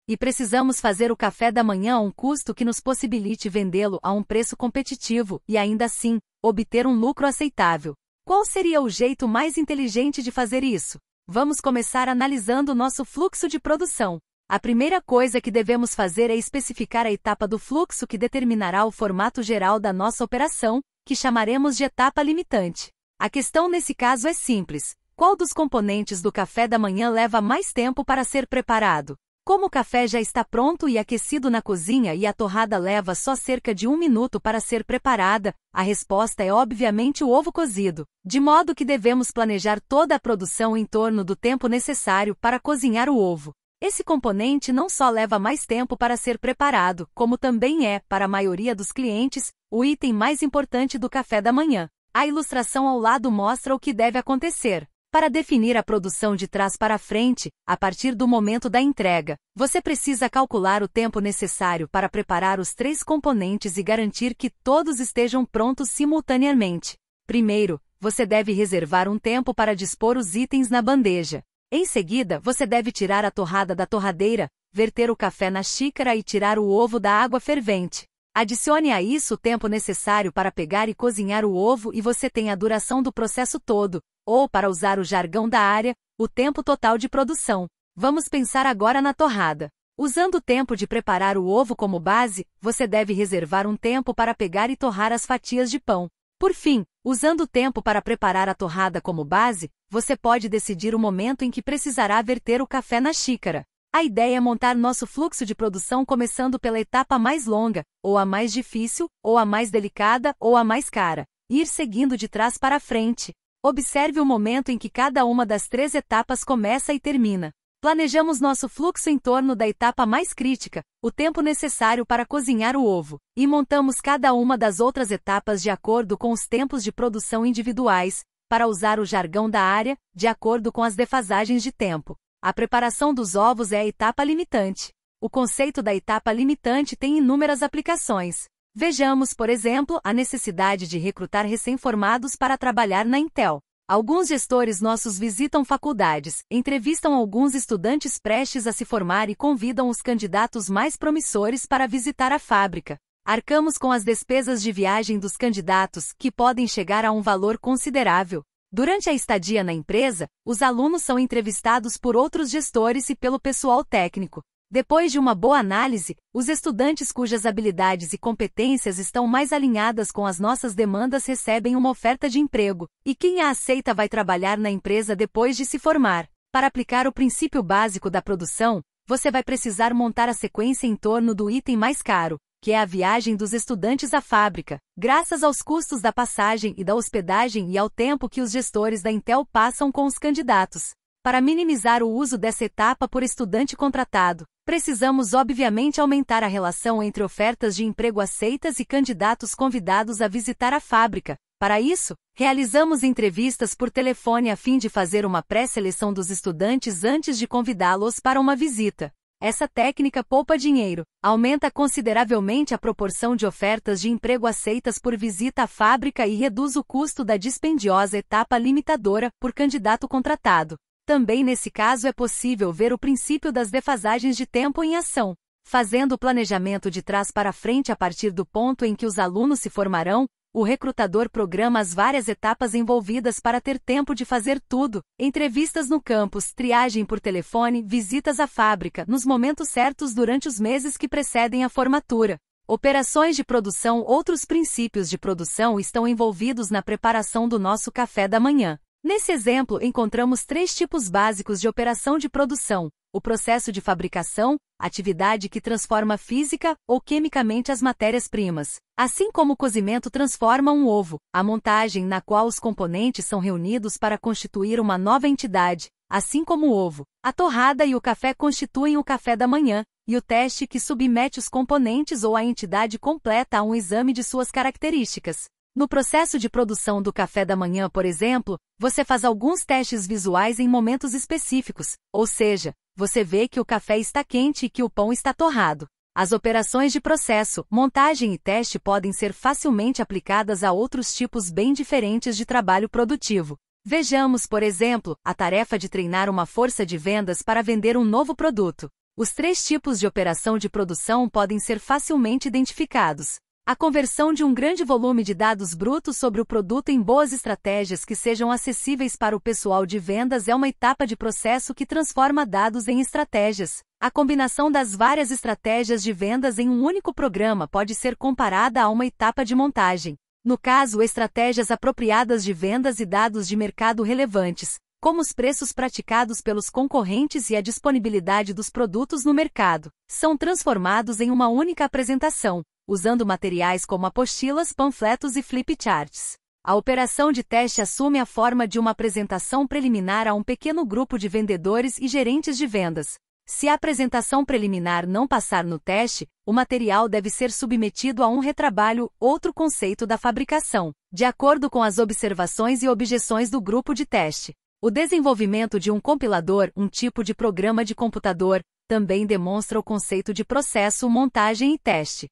E precisamos fazer o café da manhã a um custo que nos possibilite vendê-lo a um preço competitivo e, ainda assim, obter um lucro aceitável. Qual seria o jeito mais inteligente de fazer isso? Vamos começar analisando nosso fluxo de produção. A primeira coisa que devemos fazer é especificar a etapa do fluxo que determinará o formato geral da nossa operação, que chamaremos de etapa limitante. A questão nesse caso é simples: qual dos componentes do café da manhã leva mais tempo para ser preparado? Como o café já está pronto e aquecido na cozinha e a torrada leva só cerca de 1 minuto para ser preparada, a resposta é obviamente o ovo cozido, de modo que devemos planejar toda a produção em torno do tempo necessário para cozinhar o ovo. Esse componente não só leva mais tempo para ser preparado, como também é, para a maioria dos clientes, o item mais importante do café da manhã. A ilustração ao lado mostra o que deve acontecer. Para definir a produção de trás para frente, a partir do momento da entrega, você precisa calcular o tempo necessário para preparar os 3 componentes e garantir que todos estejam prontos simultaneamente. Primeiro, você deve reservar um tempo para dispor os itens na bandeja. Em seguida, você deve tirar a torrada da torradeira, verter o café na xícara e tirar o ovo da água fervente. Adicione a isso o tempo necessário para pegar e cozinhar o ovo e você tem a duração do processo todo, ou, para usar o jargão da área, o tempo total de produção. Vamos pensar agora na torrada. Usando o tempo de preparar o ovo como base, você deve reservar um tempo para pegar e torrar as fatias de pão. Por fim, usando o tempo para preparar a torrada como base, você pode decidir o momento em que precisará verter o café na xícara. A ideia é montar nosso fluxo de produção começando pela etapa mais longa, ou a mais difícil, ou a mais delicada, ou a mais cara, e ir seguindo de trás para frente. Observe o momento em que cada uma das 3 etapas começa e termina. Planejamos nosso fluxo em torno da etapa mais crítica, o tempo necessário para cozinhar o ovo, e montamos cada uma das outras etapas de acordo com os tempos de produção individuais, para usar o jargão da área, de acordo com as defasagens de tempo. A preparação dos ovos é a etapa limitante. O conceito da etapa limitante tem inúmeras aplicações. Vejamos, por exemplo, a necessidade de recrutar recém-formados para trabalhar na Intel. Alguns gestores nossos visitam faculdades, entrevistam alguns estudantes prestes a se formar e convidam os candidatos mais promissores para visitar a fábrica. Arcamos com as despesas de viagem dos candidatos, que podem chegar a um valor considerável. Durante a estadia na empresa, os alunos são entrevistados por outros gestores e pelo pessoal técnico. Depois de uma boa análise, os estudantes cujas habilidades e competências estão mais alinhadas com as nossas demandas recebem uma oferta de emprego, e quem a aceita vai trabalhar na empresa depois de se formar. Para aplicar o princípio básico da produção, você vai precisar montar a sequência em torno do item mais caro, que é a viagem dos estudantes à fábrica, graças aos custos da passagem e da hospedagem e ao tempo que os gestores da Intel passam com os candidatos. Para minimizar o uso dessa etapa por estudante contratado, precisamos obviamente aumentar a relação entre ofertas de emprego aceitas e candidatos convidados a visitar a fábrica. Para isso, realizamos entrevistas por telefone a fim de fazer uma pré-seleção dos estudantes antes de convidá-los para uma visita. Essa técnica poupa dinheiro, aumenta consideravelmente a proporção de ofertas de emprego aceitas por visita à fábrica e reduz o custo da dispendiosa etapa limitadora por candidato contratado. Também nesse caso é possível ver o princípio das defasagens de tempo em ação. Fazendo o planejamento de trás para frente a partir do ponto em que os alunos se formarão, o recrutador programa as várias etapas envolvidas para ter tempo de fazer tudo: entrevistas no campus, triagem por telefone, visitas à fábrica, nos momentos certos durante os meses que precedem a formatura. Operações de produção. Outros princípios de produção estão envolvidos na preparação do nosso café da manhã. Nesse exemplo, encontramos 3 tipos básicos de operação de produção: o processo de fabricação, atividade que transforma física ou quimicamente as matérias-primas, assim como o cozimento transforma um ovo, a montagem na qual os componentes são reunidos para constituir uma nova entidade, assim como o ovo, a torrada e o café constituem o café da manhã, e o teste que submete os componentes ou a entidade completa a um exame de suas características. No processo de produção do café da manhã, por exemplo, você faz alguns testes visuais em momentos específicos, ou seja, você vê que o café está quente e que o pão está torrado. As operações de processo, montagem e teste podem ser facilmente aplicadas a outros tipos bem diferentes de trabalho produtivo. Vejamos, por exemplo, a tarefa de treinar uma força de vendas para vender um novo produto. Os 3 tipos de operação de produção podem ser facilmente identificados. A conversão de um grande volume de dados brutos sobre o produto em boas estratégias que sejam acessíveis para o pessoal de vendas é uma etapa de processo que transforma dados em estratégias. A combinação das várias estratégias de vendas em um único programa pode ser comparada a uma etapa de montagem. No caso, estratégias apropriadas de vendas e dados de mercado relevantes, como os preços praticados pelos concorrentes e a disponibilidade dos produtos no mercado, são transformados em uma única apresentação, usando materiais como apostilas, panfletos e flipcharts. A operação de teste assume a forma de uma apresentação preliminar a um pequeno grupo de vendedores e gerentes de vendas. Se a apresentação preliminar não passar no teste, o material deve ser submetido a um retrabalho, outro conceito da fabricação, de acordo com as observações e objeções do grupo de teste. O desenvolvimento de um compilador, um tipo de programa de computador, também demonstra o conceito de processo, montagem e teste.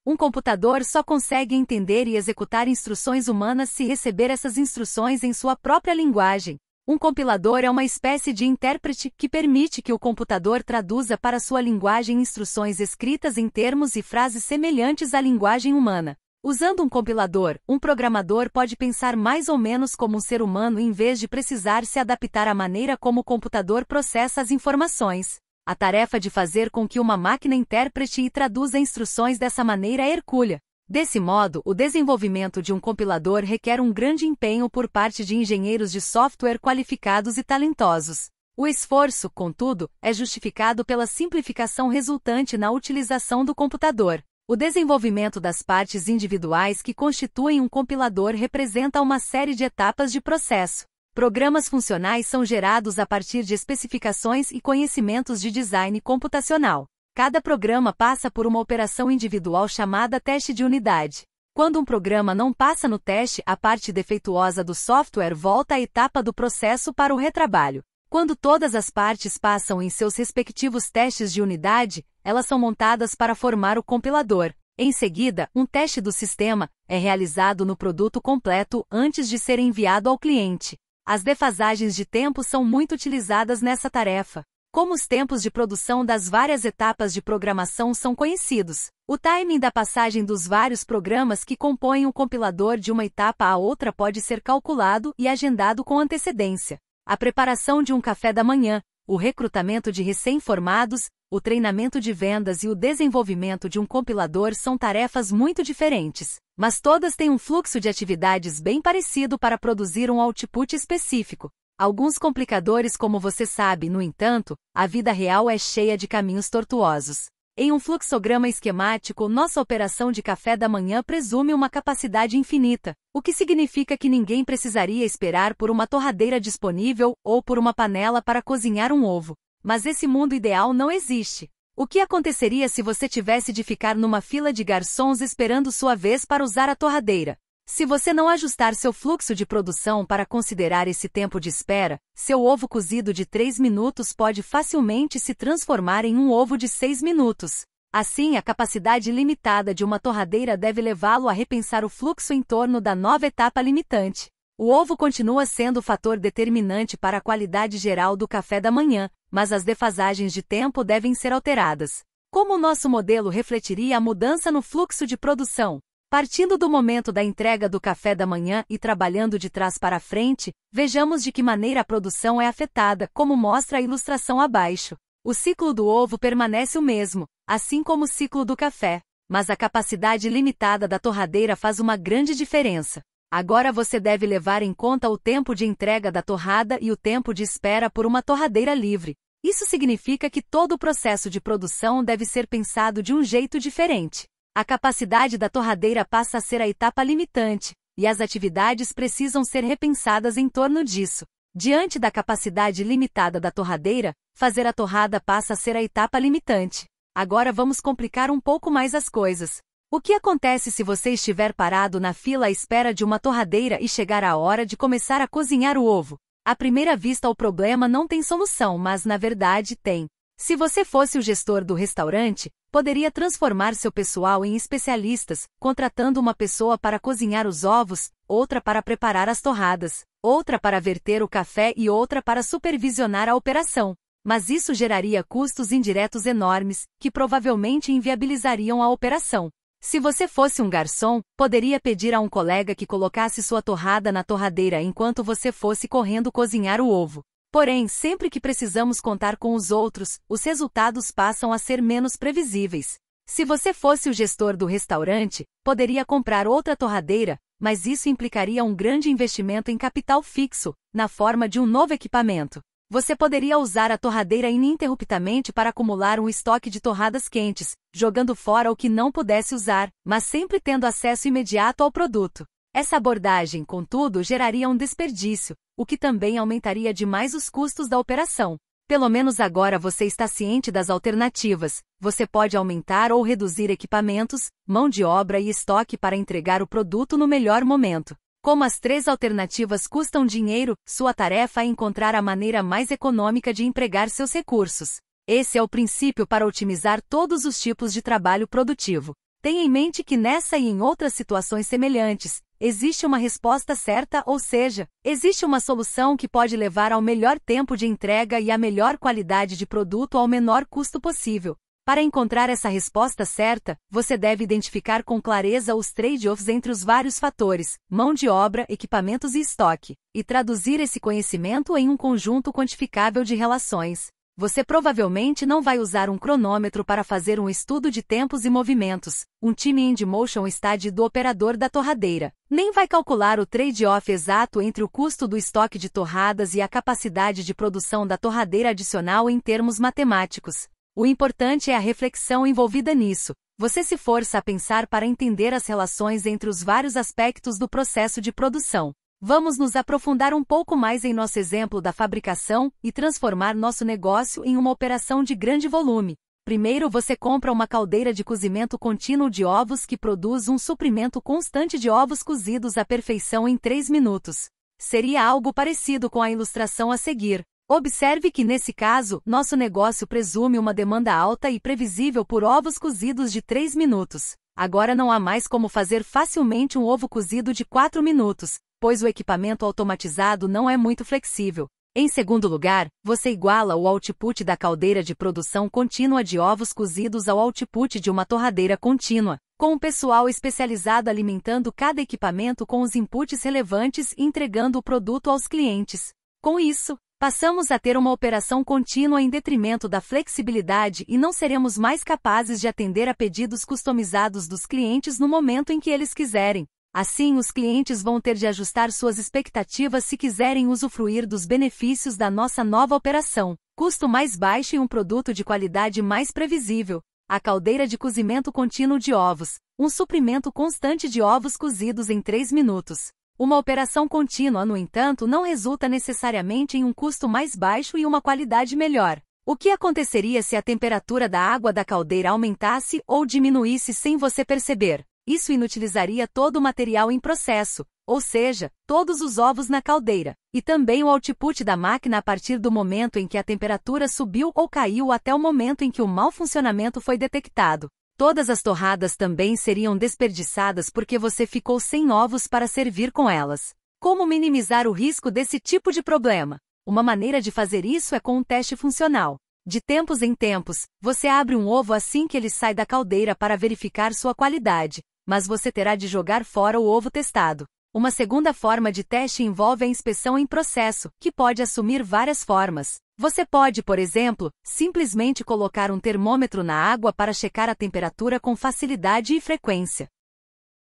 Um computador só consegue entender e executar instruções humanas se receber essas instruções em sua própria linguagem. Um compilador é uma espécie de intérprete que permite que o computador traduza para sua linguagem instruções escritas em termos e frases semelhantes à linguagem humana. Usando um compilador, um programador pode pensar mais ou menos como um ser humano em vez de precisar se adaptar à maneira como o computador processa as informações. A tarefa de fazer com que uma máquina interprete e traduza instruções dessa maneira é hercúlea. Desse modo, o desenvolvimento de um compilador requer um grande empenho por parte de engenheiros de software qualificados e talentosos. O esforço, contudo, é justificado pela simplificação resultante na utilização do computador. O desenvolvimento das partes individuais que constituem um compilador representa uma série de etapas de processo. Programas funcionais são gerados a partir de especificações e conhecimentos de design computacional. Cada programa passa por uma operação individual chamada teste de unidade. Quando um programa não passa no teste, a parte defeituosa do software volta à etapa do processo para o retrabalho. Quando todas as partes passam em seus respectivos testes de unidade, elas são montadas para formar o compilador. Em seguida, um teste do sistema é realizado no produto completo antes de ser enviado ao cliente. As defasagens de tempo são muito utilizadas nessa tarefa. Como os tempos de produção das várias etapas de programação são conhecidos, o timing da passagem dos vários programas que compõem o compilador de uma etapa à outra pode ser calculado e agendado com antecedência. A preparação de um café da manhã, o recrutamento de recém-formados, o treinamento de vendas e o desenvolvimento de um compilador são tarefas muito diferentes, mas todas têm um fluxo de atividades bem parecido para produzir um output específico. Alguns complicadores, como você sabe, no entanto, a vida real é cheia de caminhos tortuosos. Em um fluxograma esquemático, nossa operação de café da manhã presume uma capacidade infinita, o que significa que ninguém precisaria esperar por uma torradeira disponível ou por uma panela para cozinhar um ovo. Mas esse mundo ideal não existe. O que aconteceria se você tivesse de ficar numa fila de garçons esperando sua vez para usar a torradeira? Se você não ajustar seu fluxo de produção para considerar esse tempo de espera, seu ovo cozido de 3 minutos pode facilmente se transformar em um ovo de 6 minutos. Assim, a capacidade limitada de uma torradeira deve levá-lo a repensar o fluxo em torno da nova etapa limitante. O ovo continua sendo o fator determinante para a qualidade geral do café da manhã, mas as defasagens de tempo devem ser alteradas. Como o nosso modelo refletiria a mudança no fluxo de produção? Partindo do momento da entrega do café da manhã e trabalhando de trás para frente, vejamos de que maneira a produção é afetada, como mostra a ilustração abaixo. O ciclo do ovo permanece o mesmo, assim como o ciclo do café, mas a capacidade limitada da torradeira faz uma grande diferença. Agora você deve levar em conta o tempo de entrega da torrada e o tempo de espera por uma torradeira livre. Isso significa que todo o processo de produção deve ser pensado de um jeito diferente. A capacidade da torradeira passa a ser a etapa limitante, e as atividades precisam ser repensadas em torno disso. Diante da capacidade limitada da torradeira, fazer a torrada passa a ser a etapa limitante. Agora vamos complicar um pouco mais as coisas. O que acontece se você estiver parado na fila à espera de uma torradeira e chegar a hora de começar a cozinhar o ovo? À primeira vista o problema não tem solução, mas na verdade tem. Se você fosse o gestor do restaurante, poderia transformar seu pessoal em especialistas, contratando uma pessoa para cozinhar os ovos, outra para preparar as torradas, outra para verter o café e outra para supervisionar a operação. Mas isso geraria custos indiretos enormes, que provavelmente inviabilizariam a operação. Se você fosse um garçom, poderia pedir a um colega que colocasse sua torrada na torradeira enquanto você fosse correndo cozinhar o ovo. Porém, sempre que precisamos contar com os outros, os resultados passam a ser menos previsíveis. Se você fosse o gestor do restaurante, poderia comprar outra torradeira, mas isso implicaria um grande investimento em capital fixo, na forma de um novo equipamento. Você poderia usar a torradeira ininterruptamente para acumular um estoque de torradas quentes, jogando fora o que não pudesse usar, mas sempre tendo acesso imediato ao produto. Essa abordagem, contudo, geraria um desperdício, o que também aumentaria demais os custos da operação. Pelo menos agora você está ciente das alternativas. Você pode aumentar ou reduzir equipamentos, mão de obra e estoque para entregar o produto no melhor momento. Como as 3 alternativas custam dinheiro, sua tarefa é encontrar a maneira mais econômica de empregar seus recursos. Esse é o princípio para otimizar todos os tipos de trabalho produtivo. Tenha em mente que nessa e em outras situações semelhantes, existe uma resposta certa, ou seja, existe uma solução que pode levar ao melhor tempo de entrega e à melhor qualidade de produto ao menor custo possível. Para encontrar essa resposta certa, você deve identificar com clareza os trade-offs entre os vários fatores, mão de obra, equipamentos e estoque, e traduzir esse conhecimento em um conjunto quantificável de relações. Você provavelmente não vai usar um cronômetro para fazer um estudo de tempos e movimentos, um time Endmotion Study do operador da torradeira. Nem vai calcular o trade-off exato entre o custo do estoque de torradas e a capacidade de produção da torradeira adicional em termos matemáticos. O importante é a reflexão envolvida nisso. Você se força a pensar para entender as relações entre os vários aspectos do processo de produção. Vamos nos aprofundar um pouco mais em nosso exemplo da fabricação e transformar nosso negócio em uma operação de grande volume. Primeiro você compra uma caldeira de cozimento contínuo de ovos que produz um suprimento constante de ovos cozidos à perfeição em 3 minutos. Seria algo parecido com a ilustração a seguir. Observe que nesse caso, nosso negócio presume uma demanda alta e previsível por ovos cozidos de 3 minutos. Agora não há mais como fazer facilmente um ovo cozido de 4 minutos, pois o equipamento automatizado não é muito flexível. Em segundo lugar, você iguala o output da caldeira de produção contínua de ovos cozidos ao output de uma torradeira contínua, com um pessoal especializado alimentando cada equipamento com os inputs relevantes e entregando o produto aos clientes. Com isso, passamos a ter uma operação contínua em detrimento da flexibilidade e não seremos mais capazes de atender a pedidos customizados dos clientes no momento em que eles quiserem. Assim, os clientes vão ter de ajustar suas expectativas se quiserem usufruir dos benefícios da nossa nova operação. Custo mais baixo e um produto de qualidade mais previsível. A caldeira de cozimento contínuo de ovos. Um suprimento constante de ovos cozidos em 3 minutos. Uma operação contínua, no entanto, não resulta necessariamente em um custo mais baixo e uma qualidade melhor. O que aconteceria se a temperatura da água da caldeira aumentasse ou diminuísse sem você perceber? Isso inutilizaria todo o material em processo, ou seja, todos os ovos na caldeira, e também o output da máquina a partir do momento em que a temperatura subiu ou caiu até o momento em que o mau funcionamento foi detectado. Todas as torradas também seriam desperdiçadas porque você ficou sem ovos para servir com elas. Como minimizar o risco desse tipo de problema? Uma maneira de fazer isso é com um teste funcional. De tempos em tempos, você abre um ovo assim que ele sai da caldeira para verificar sua qualidade, mas você terá de jogar fora o ovo testado. Uma segunda forma de teste envolve a inspeção em processo, que pode assumir várias formas. Você pode, por exemplo, simplesmente colocar um termômetro na água para checar a temperatura com facilidade e frequência.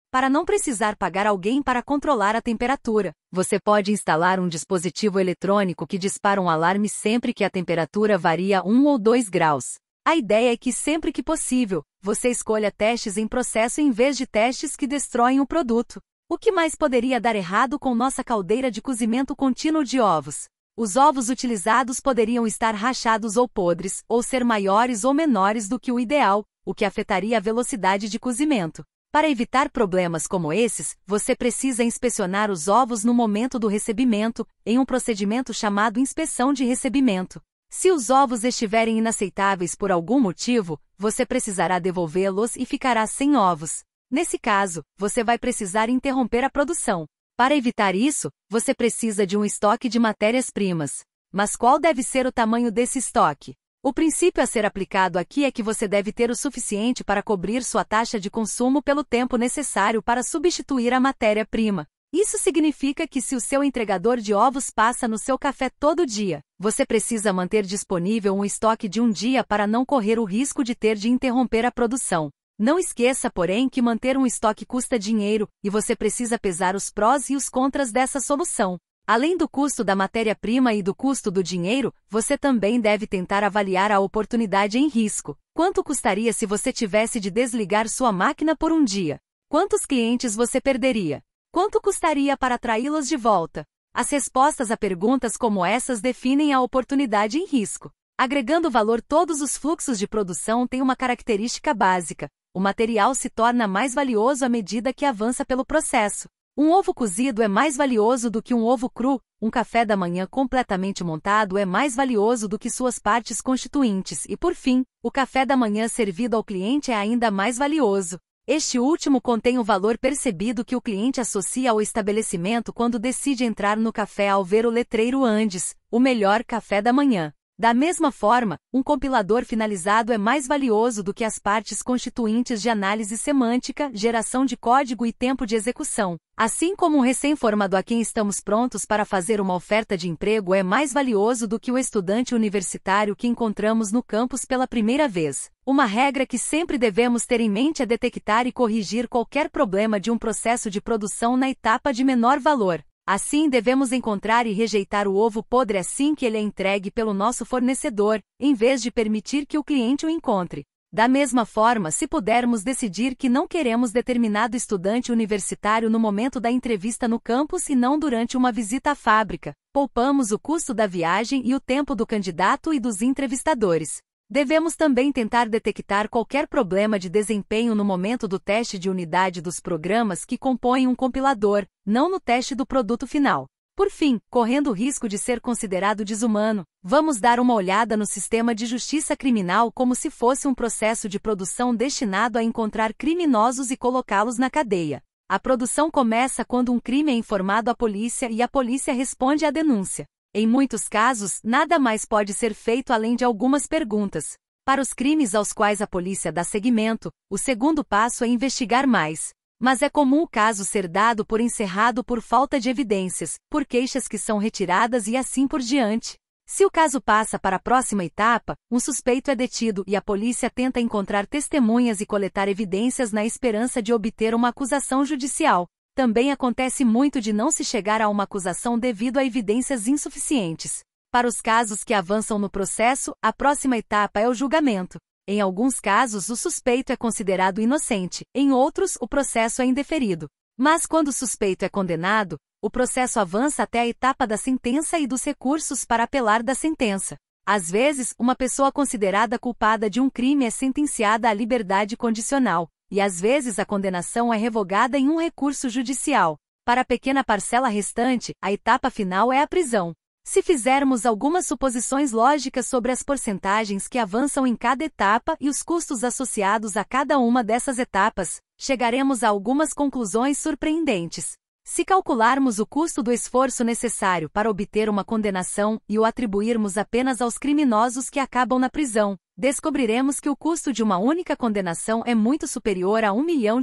Para não precisar pagar alguém para controlar a temperatura, você pode instalar um dispositivo eletrônico que dispara um alarme sempre que a temperatura varia 1 ou 2 graus. A ideia é que sempre que possível, você escolha testes em processo em vez de testes que destroem o produto. O que mais poderia dar errado com nossa caldeira de cozimento contínuo de ovos? Os ovos utilizados poderiam estar rachados ou podres, ou ser maiores ou menores do que o ideal, o que afetaria a velocidade de cozimento. Para evitar problemas como esses, você precisa inspecionar os ovos no momento do recebimento, em um procedimento chamado inspeção de recebimento. Se os ovos estiverem inaceitáveis por algum motivo, você precisará devolvê-los e ficará sem ovos. Nesse caso, você vai precisar interromper a produção. Para evitar isso, você precisa de um estoque de matérias-primas. Mas qual deve ser o tamanho desse estoque? O princípio a ser aplicado aqui é que você deve ter o suficiente para cobrir sua taxa de consumo pelo tempo necessário para substituir a matéria-prima. Isso significa que se o seu entregador de ovos passa no seu café todo dia, você precisa manter disponível um estoque de um dia para não correr o risco de ter de interromper a produção. Não esqueça, porém, que manter um estoque custa dinheiro, e você precisa pesar os prós e os contras dessa solução. Além do custo da matéria-prima e do custo do dinheiro, você também deve tentar avaliar a oportunidade em risco. Quanto custaria se você tivesse de desligar sua máquina por um dia? Quantos clientes você perderia? Quanto custaria para atraí-los de volta? As respostas a perguntas como essas definem a oportunidade em risco. Agregando valor, todos os fluxos de produção têm uma característica básica: o material se torna mais valioso à medida que avança pelo processo. Um ovo cozido é mais valioso do que um ovo cru, um café da manhã completamente montado é mais valioso do que suas partes constituintes e, por fim, o café da manhã servido ao cliente é ainda mais valioso. Este último contém o valor percebido que o cliente associa ao estabelecimento quando decide entrar no café ao ver o letreiro Andes, o melhor café da manhã. Da mesma forma, um compilador finalizado é mais valioso do que as partes constituintes de análise semântica, geração de código e tempo de execução. Assim como um recém-formado a quem estamos prontos para fazer uma oferta de emprego é mais valioso do que o estudante universitário que encontramos no campus pela primeira vez. Uma regra que sempre devemos ter em mente é detectar e corrigir qualquer problema de um processo de produção na etapa de menor valor. Assim, devemos encontrar e rejeitar o ovo podre assim que ele é entregue pelo nosso fornecedor, em vez de permitir que o cliente o encontre. Da mesma forma, se pudermos decidir que não queremos determinado estudante universitário no momento da entrevista no campus e não durante uma visita à fábrica, poupamos o custo da viagem e o tempo do candidato e dos entrevistadores. Devemos também tentar detectar qualquer problema de desempenho no momento do teste de unidade dos programas que compõem um compilador, não no teste do produto final. Por fim, correndo o risco de ser considerado desumano, vamos dar uma olhada no sistema de justiça criminal como se fosse um processo de produção destinado a encontrar criminosos e colocá-los na cadeia. A produção começa quando um crime é informado à polícia e a polícia responde à denúncia. Em muitos casos, nada mais pode ser feito além de algumas perguntas. Para os crimes aos quais a polícia dá seguimento, o segundo passo é investigar mais. Mas é comum o caso ser dado por encerrado por falta de evidências, por queixas que são retiradas e assim por diante. Se o caso passa para a próxima etapa, um suspeito é detido e a polícia tenta encontrar testemunhas e coletar evidências na esperança de obter uma acusação judicial. Também acontece muito de não se chegar a uma acusação devido a evidências insuficientes. Para os casos que avançam no processo, a próxima etapa é o julgamento. Em alguns casos, o suspeito é considerado inocente, em outros, o processo é indeferido. Mas quando o suspeito é condenado, o processo avança até a etapa da sentença e dos recursos para apelar da sentença. Às vezes, uma pessoa considerada culpada de um crime é sentenciada à liberdade condicional, e às vezes a condenação é revogada em um recurso judicial. Para a pequena parcela restante, a etapa final é a prisão. Se fizermos algumas suposições lógicas sobre as porcentagens que avançam em cada etapa e os custos associados a cada uma dessas etapas, chegaremos a algumas conclusões surpreendentes. Se calcularmos o custo do esforço necessário para obter uma condenação e o atribuirmos apenas aos criminosos que acabam na prisão, descobriremos que o custo de uma única condenação é muito superior a US$ 1 milhão,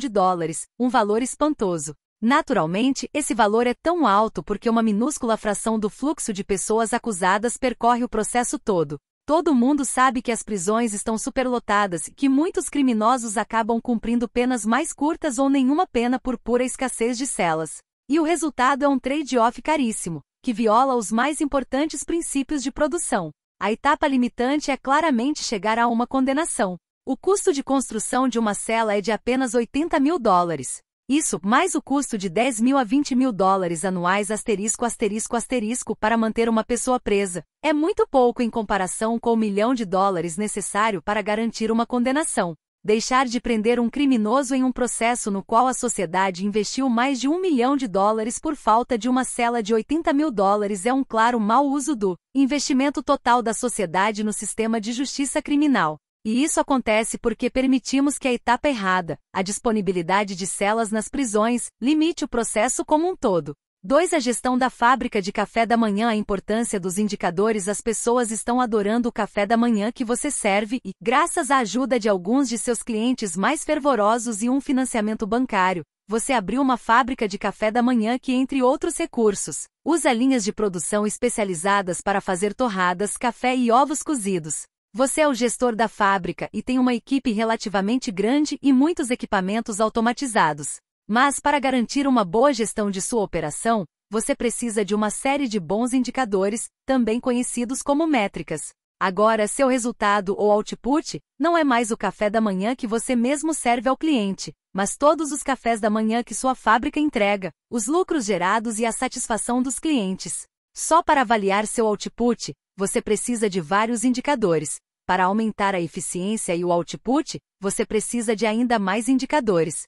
um valor espantoso. Naturalmente, esse valor é tão alto porque uma minúscula fração do fluxo de pessoas acusadas percorre o processo todo. Todo mundo sabe que as prisões estão superlotadas e que muitos criminosos acabam cumprindo penas mais curtas ou nenhuma pena por pura escassez de celas. E o resultado é um trade-off caríssimo, que viola os mais importantes princípios de produção. A etapa limitante é claramente chegar a uma condenação. O custo de construção de uma cela é de apenas US$ 80 mil. Isso, mais o custo de US$ 10 mil a US$ 20 mil anuais para manter uma pessoa presa, é muito pouco em comparação com o US$ 1 milhão necessário para garantir uma condenação. Deixar de prender um criminoso em um processo no qual a sociedade investiu mais de US$ 1 milhão por falta de uma cela de US$ 80 mil é um claro mau uso do investimento total da sociedade no sistema de justiça criminal. E isso acontece porque permitimos que a etapa errada, a disponibilidade de celas nas prisões, limite o processo como um todo. 2. A gestão da fábrica de café da manhã. A importância dos indicadores. As pessoas estão adorando o café da manhã que você serve e, graças à ajuda de alguns de seus clientes mais fervorosos e um financiamento bancário, você abriu uma fábrica de café da manhã que, entre outros recursos, usa linhas de produção especializadas para fazer torradas, café e ovos cozidos. Você é o gestor da fábrica e tem uma equipe relativamente grande e muitos equipamentos automatizados. Mas para garantir uma boa gestão de sua operação, você precisa de uma série de bons indicadores, também conhecidos como métricas. Agora, seu resultado ou output não é mais o café da manhã que você mesmo serve ao cliente, mas todos os cafés da manhã que sua fábrica entrega, os lucros gerados e a satisfação dos clientes. Só para avaliar seu output, você precisa de vários indicadores. Para aumentar a eficiência e o output, você precisa de ainda mais indicadores.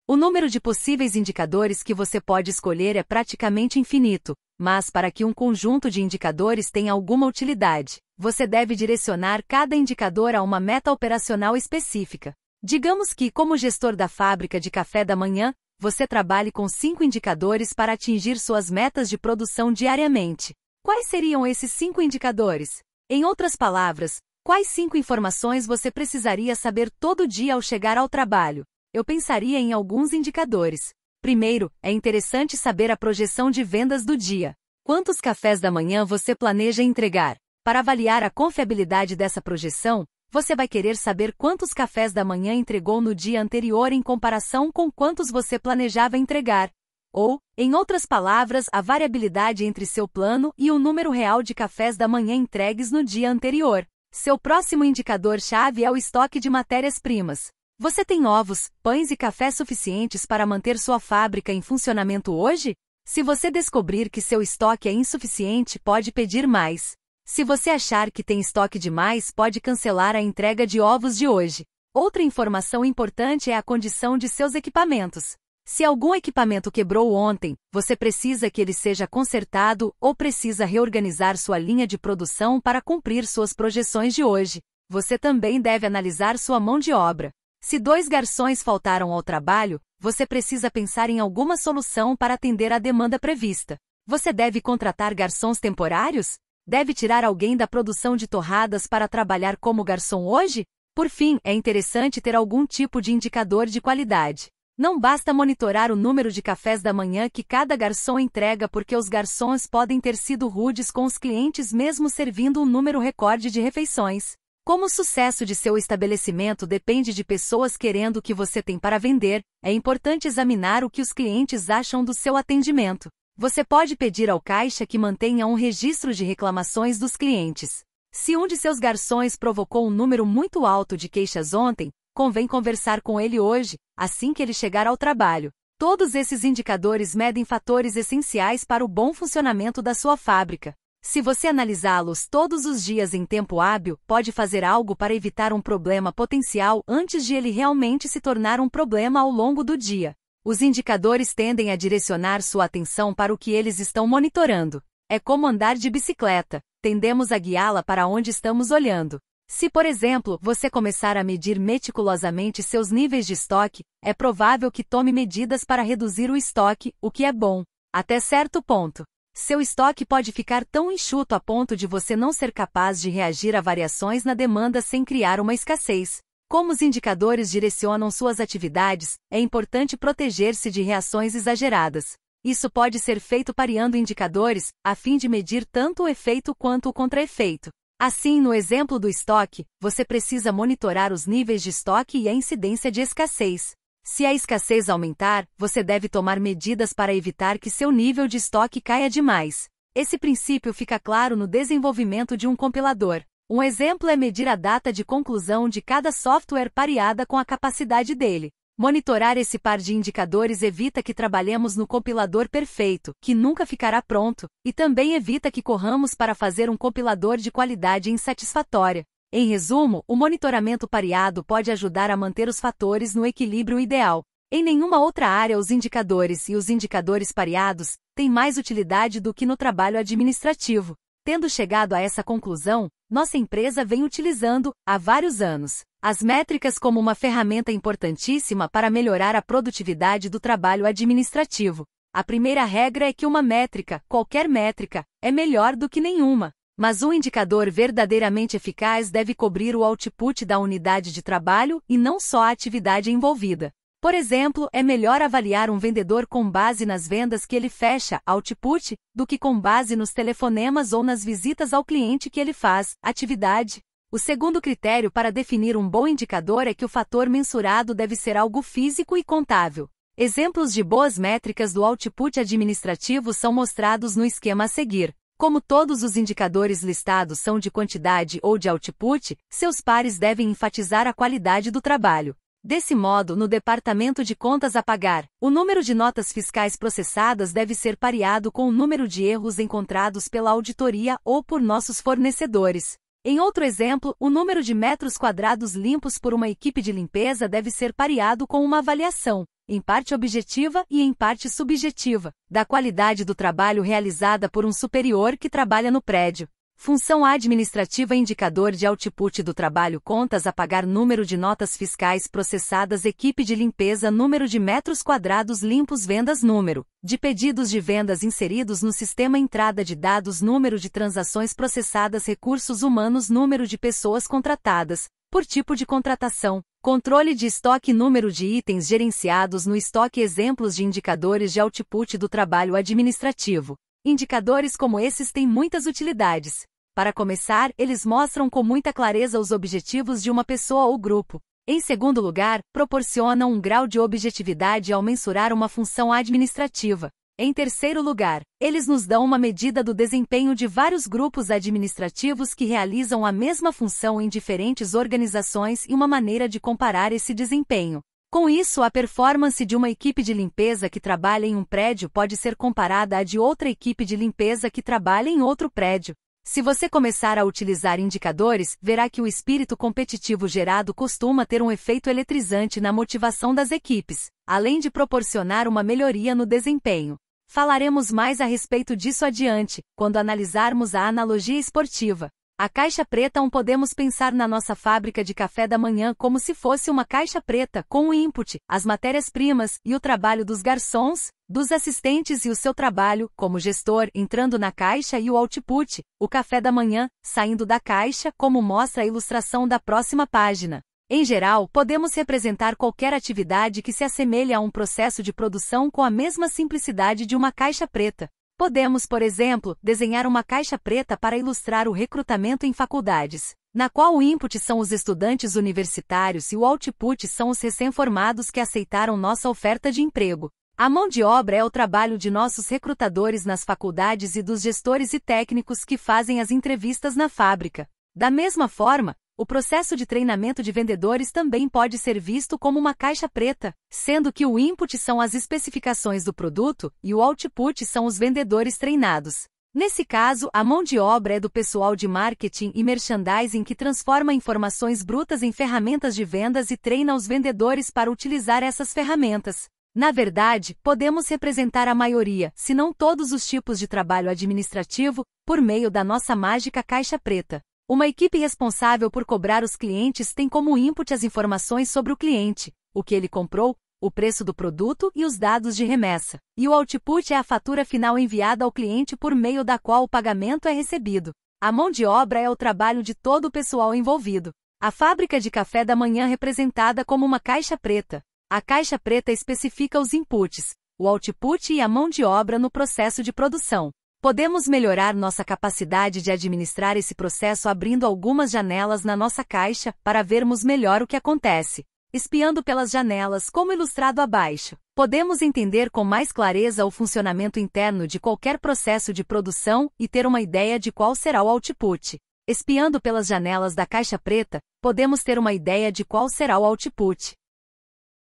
O número de possíveis indicadores que você pode escolher é praticamente infinito, mas para que um conjunto de indicadores tenha alguma utilidade, você deve direcionar cada indicador a uma meta operacional específica. Digamos que, como gestor da fábrica de café da manhã, você trabalhe com 5 indicadores para atingir suas metas de produção diariamente. Quais seriam esses 5 indicadores? Em outras palavras, quais 5 informações você precisaria saber todo dia ao chegar ao trabalho? Eu pensaria em alguns indicadores. Primeiro, é interessante saber a projeção de vendas do dia. Quantos cafés da manhã você planeja entregar? Para avaliar a confiabilidade dessa projeção, você vai querer saber quantos cafés da manhã entregou no dia anterior em comparação com quantos você planejava entregar. Ou, em outras palavras, a variabilidade entre seu plano e o número real de cafés da manhã entregues no dia anterior. Seu próximo indicador-chave é o estoque de matérias-primas. Você tem ovos, pães e café suficientes para manter sua fábrica em funcionamento hoje? Se você descobrir que seu estoque é insuficiente, pode pedir mais. Se você achar que tem estoque demais, pode cancelar a entrega de ovos de hoje. Outra informação importante é a condição de seus equipamentos. Se algum equipamento quebrou ontem, você precisa que ele seja consertado ou precisa reorganizar sua linha de produção para cumprir suas projeções de hoje. Você também deve analisar sua mão de obra. Se 2 garçons faltaram ao trabalho, você precisa pensar em alguma solução para atender à demanda prevista. Você deve contratar garçons temporários? Deve tirar alguém da produção de torradas para trabalhar como garçom hoje? Por fim, é interessante ter algum tipo de indicador de qualidade. Não basta monitorar o número de cafés da manhã que cada garçom entrega, porque os garçons podem ter sido rudes com os clientes mesmo servindo um número recorde de refeições. Como o sucesso de seu estabelecimento depende de pessoas querendo o que você tem para vender, é importante examinar o que os clientes acham do seu atendimento. Você pode pedir ao caixa que mantenha um registro de reclamações dos clientes. Se um de seus garçons provocou um número muito alto de queixas ontem, convém conversar com ele hoje, assim que ele chegar ao trabalho. Todos esses indicadores medem fatores essenciais para o bom funcionamento da sua fábrica. Se você analisá-los todos os dias em tempo hábil, pode fazer algo para evitar um problema potencial antes de ele realmente se tornar um problema ao longo do dia. Os indicadores tendem a direcionar sua atenção para o que eles estão monitorando. É como andar de bicicleta, tendemos a guiá-la para onde estamos olhando. Se, por exemplo, você começar a medir meticulosamente seus níveis de estoque, é provável que tome medidas para reduzir o estoque, o que é bom, até certo ponto. Seu estoque pode ficar tão enxuto a ponto de você não ser capaz de reagir a variações na demanda sem criar uma escassez. Como os indicadores direcionam suas atividades, é importante proteger-se de reações exageradas. Isso pode ser feito pareando indicadores, a fim de medir tanto o efeito quanto o contra-efeito. Assim, no exemplo do estoque, você precisa monitorar os níveis de estoque e a incidência de escassez. Se a escassez aumentar, você deve tomar medidas para evitar que seu nível de estoque caia demais. Esse princípio fica claro no desenvolvimento de um compilador. Um exemplo é medir a data de conclusão de cada software pareada com a capacidade dele. Monitorar esse par de indicadores evita que trabalhemos no compilador perfeito, que nunca ficará pronto, e também evita que corramos para fazer um compilador de qualidade insatisfatória. Em resumo, o monitoramento pareado pode ajudar a manter os fatores no equilíbrio ideal. Em nenhuma outra área os indicadores e os indicadores pareados têm mais utilidade do que no trabalho administrativo. Tendo chegado a essa conclusão, nossa empresa vem utilizando, há vários anos, as métricas como uma ferramenta importantíssima para melhorar a produtividade do trabalho administrativo. A primeira regra é que uma métrica, qualquer métrica, é melhor do que nenhuma. Mas um indicador verdadeiramente eficaz deve cobrir o output da unidade de trabalho e não só a atividade envolvida. Por exemplo, é melhor avaliar um vendedor com base nas vendas que ele fecha, output, do que com base nos telefonemas ou nas visitas ao cliente que ele faz, atividade. O segundo critério para definir um bom indicador é que o fator mensurado deve ser algo físico e contável. Exemplos de boas métricas do output administrativo são mostrados no esquema a seguir. Como todos os indicadores listados são de quantidade ou de output, seus pares devem enfatizar a qualidade do trabalho. Desse modo, no departamento de contas a pagar, o número de notas fiscais processadas deve ser pareado com o número de erros encontrados pela auditoria ou por nossos fornecedores. Em outro exemplo, o número de metros quadrados limpos por uma equipe de limpeza deve ser pareado com uma avaliação, em parte objetiva e em parte subjetiva, da qualidade do trabalho realizada por um superior que trabalha no prédio. Função administrativa indicador de output do trabalho contas a pagar número de notas fiscais processadas equipe de limpeza número de metros quadrados limpos vendas número de pedidos de vendas inseridos no sistema entrada de dados número de transações processadas recursos humanos número de pessoas contratadas, por tipo de contratação, controle de estoque número de itens gerenciados no estoque exemplos de indicadores de output do trabalho administrativo. Indicadores como esses têm muitas utilidades. Para começar, eles mostram com muita clareza os objetivos de uma pessoa ou grupo. Em segundo lugar, proporcionam um grau de objetividade ao mensurar uma função administrativa. Em terceiro lugar, eles nos dão uma medida do desempenho de vários grupos administrativos que realizam a mesma função em diferentes organizações e uma maneira de comparar esse desempenho. Com isso, a performance de uma equipe de limpeza que trabalha em um prédio pode ser comparada à de outra equipe de limpeza que trabalha em outro prédio. Se você começar a utilizar indicadores, verá que o espírito competitivo gerado costuma ter um efeito eletrizante na motivação das equipes, além de proporcionar uma melhoria no desempenho. Falaremos mais a respeito disso adiante, quando analisarmos a analogia esportiva. A caixa preta. Podemos pensar na nossa fábrica de café da manhã como se fosse uma caixa preta, com o input, as matérias-primas, e o trabalho dos garçons, dos assistentes e o seu trabalho, como gestor, entrando na caixa, e o output, o café da manhã, saindo da caixa, como mostra a ilustração da próxima página. Em geral, podemos representar qualquer atividade que se assemelhe a um processo de produção com a mesma simplicidade de uma caixa preta. Podemos, por exemplo, desenhar uma caixa preta para ilustrar o recrutamento em faculdades, na qual o input são os estudantes universitários e o output são os recém-formados que aceitaram nossa oferta de emprego. A mão de obra é o trabalho de nossos recrutadores nas faculdades e dos gestores e técnicos que fazem as entrevistas na fábrica. Da mesma forma, o processo de treinamento de vendedores também pode ser visto como uma caixa preta, sendo que o input são as especificações do produto e o output são os vendedores treinados. Nesse caso, a mão de obra é do pessoal de marketing e merchandising que transforma informações brutas em ferramentas de vendas e treina os vendedores para utilizar essas ferramentas. Na verdade, podemos representar a maioria, se não todos os tipos de trabalho administrativo, por meio da nossa mágica caixa preta. Uma equipe responsável por cobrar os clientes tem como input as informações sobre o cliente, o que ele comprou, o preço do produto e os dados de remessa. E o output é a fatura final enviada ao cliente por meio da qual o pagamento é recebido. A mão de obra é o trabalho de todo o pessoal envolvido. A fábrica de café da manhã é representada como uma caixa preta. A caixa preta especifica os inputs, o output e a mão de obra no processo de produção. Podemos melhorar nossa capacidade de administrar esse processo abrindo algumas janelas na nossa caixa para vermos melhor o que acontece. Espiando pelas janelas, como ilustrado abaixo, podemos entender com mais clareza o funcionamento interno de qualquer processo de produção e ter uma ideia de qual será o output. Espiando pelas janelas da caixa preta, podemos ter uma ideia de qual será o output.